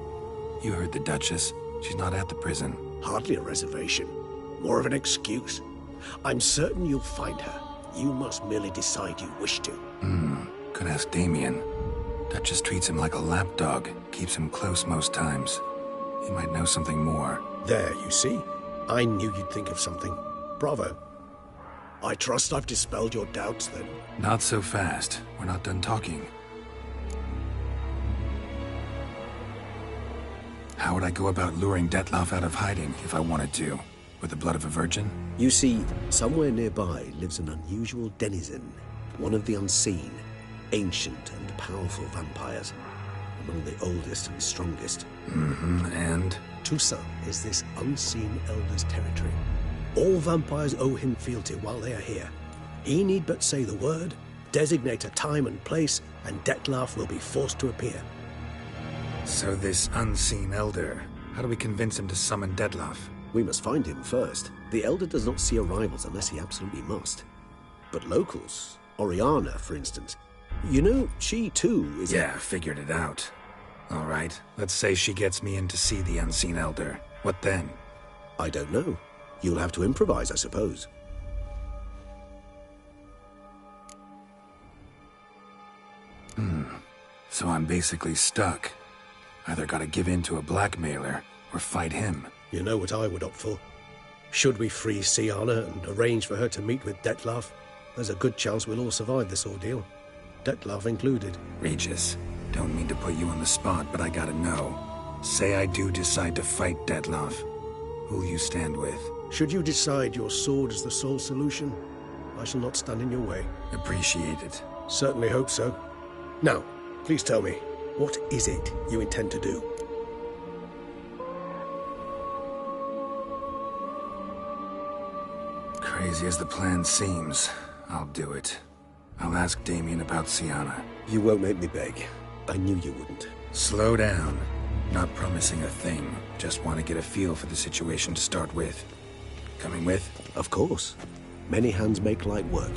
You heard the Duchess. She's not at the prison. Hardly a reservation. More of an excuse. I'm certain you'll find her. You must merely decide you wish to. Could ask Damien. Duchess treats him like a lapdog. Keeps him close most times. He might know something more. There, you see? I knew you'd think of something. Bravo. I trust I've dispelled your doubts, then. Not so fast. We're not done talking. How would I go about luring Detlef out of hiding if I wanted to? With the blood of a virgin? You see, somewhere nearby lives an unusual denizen, one of the unseen, ancient and powerful vampires, among the oldest and strongest. And? Toussaint is this unseen elder's territory. All vampires owe him fealty while they are here. He need but say the word, designate a time and place, and Detlef will be forced to appear. So this unseen elder, how do we convince him to summon Detlef? We must find him first. The Elder does not see arrivals unless he absolutely must. But locals, Oriana, for instance, you know, she too is... Yeah, figured it out. All right, let's say she gets me in to see the unseen elder. What then? I don't know. You'll have to improvise, I suppose. So I'm basically stuck. Either gotta give in to a blackmailer, or fight him. You know what I would opt for. Should we free Sienna and arrange for her to meet with Detlef, there's a good chance we'll all survive this ordeal. Detlef included. Regis, don't mean to put you on the spot, but I gotta know. Say I do decide to fight Detlef. Who'll you stand with? Should you decide your sword is the sole solution, I shall not stand in your way. Appreciate it. Certainly hope so. Now, please tell me, what is it you intend to do? Crazy as the plan seems, I'll do it. I'll ask Damien about Sienna. You won't make me beg. I knew you wouldn't. Slow down. Not promising a thing. Just want to get a feel for the situation to start with. Coming with? Of course. Many hands make light work.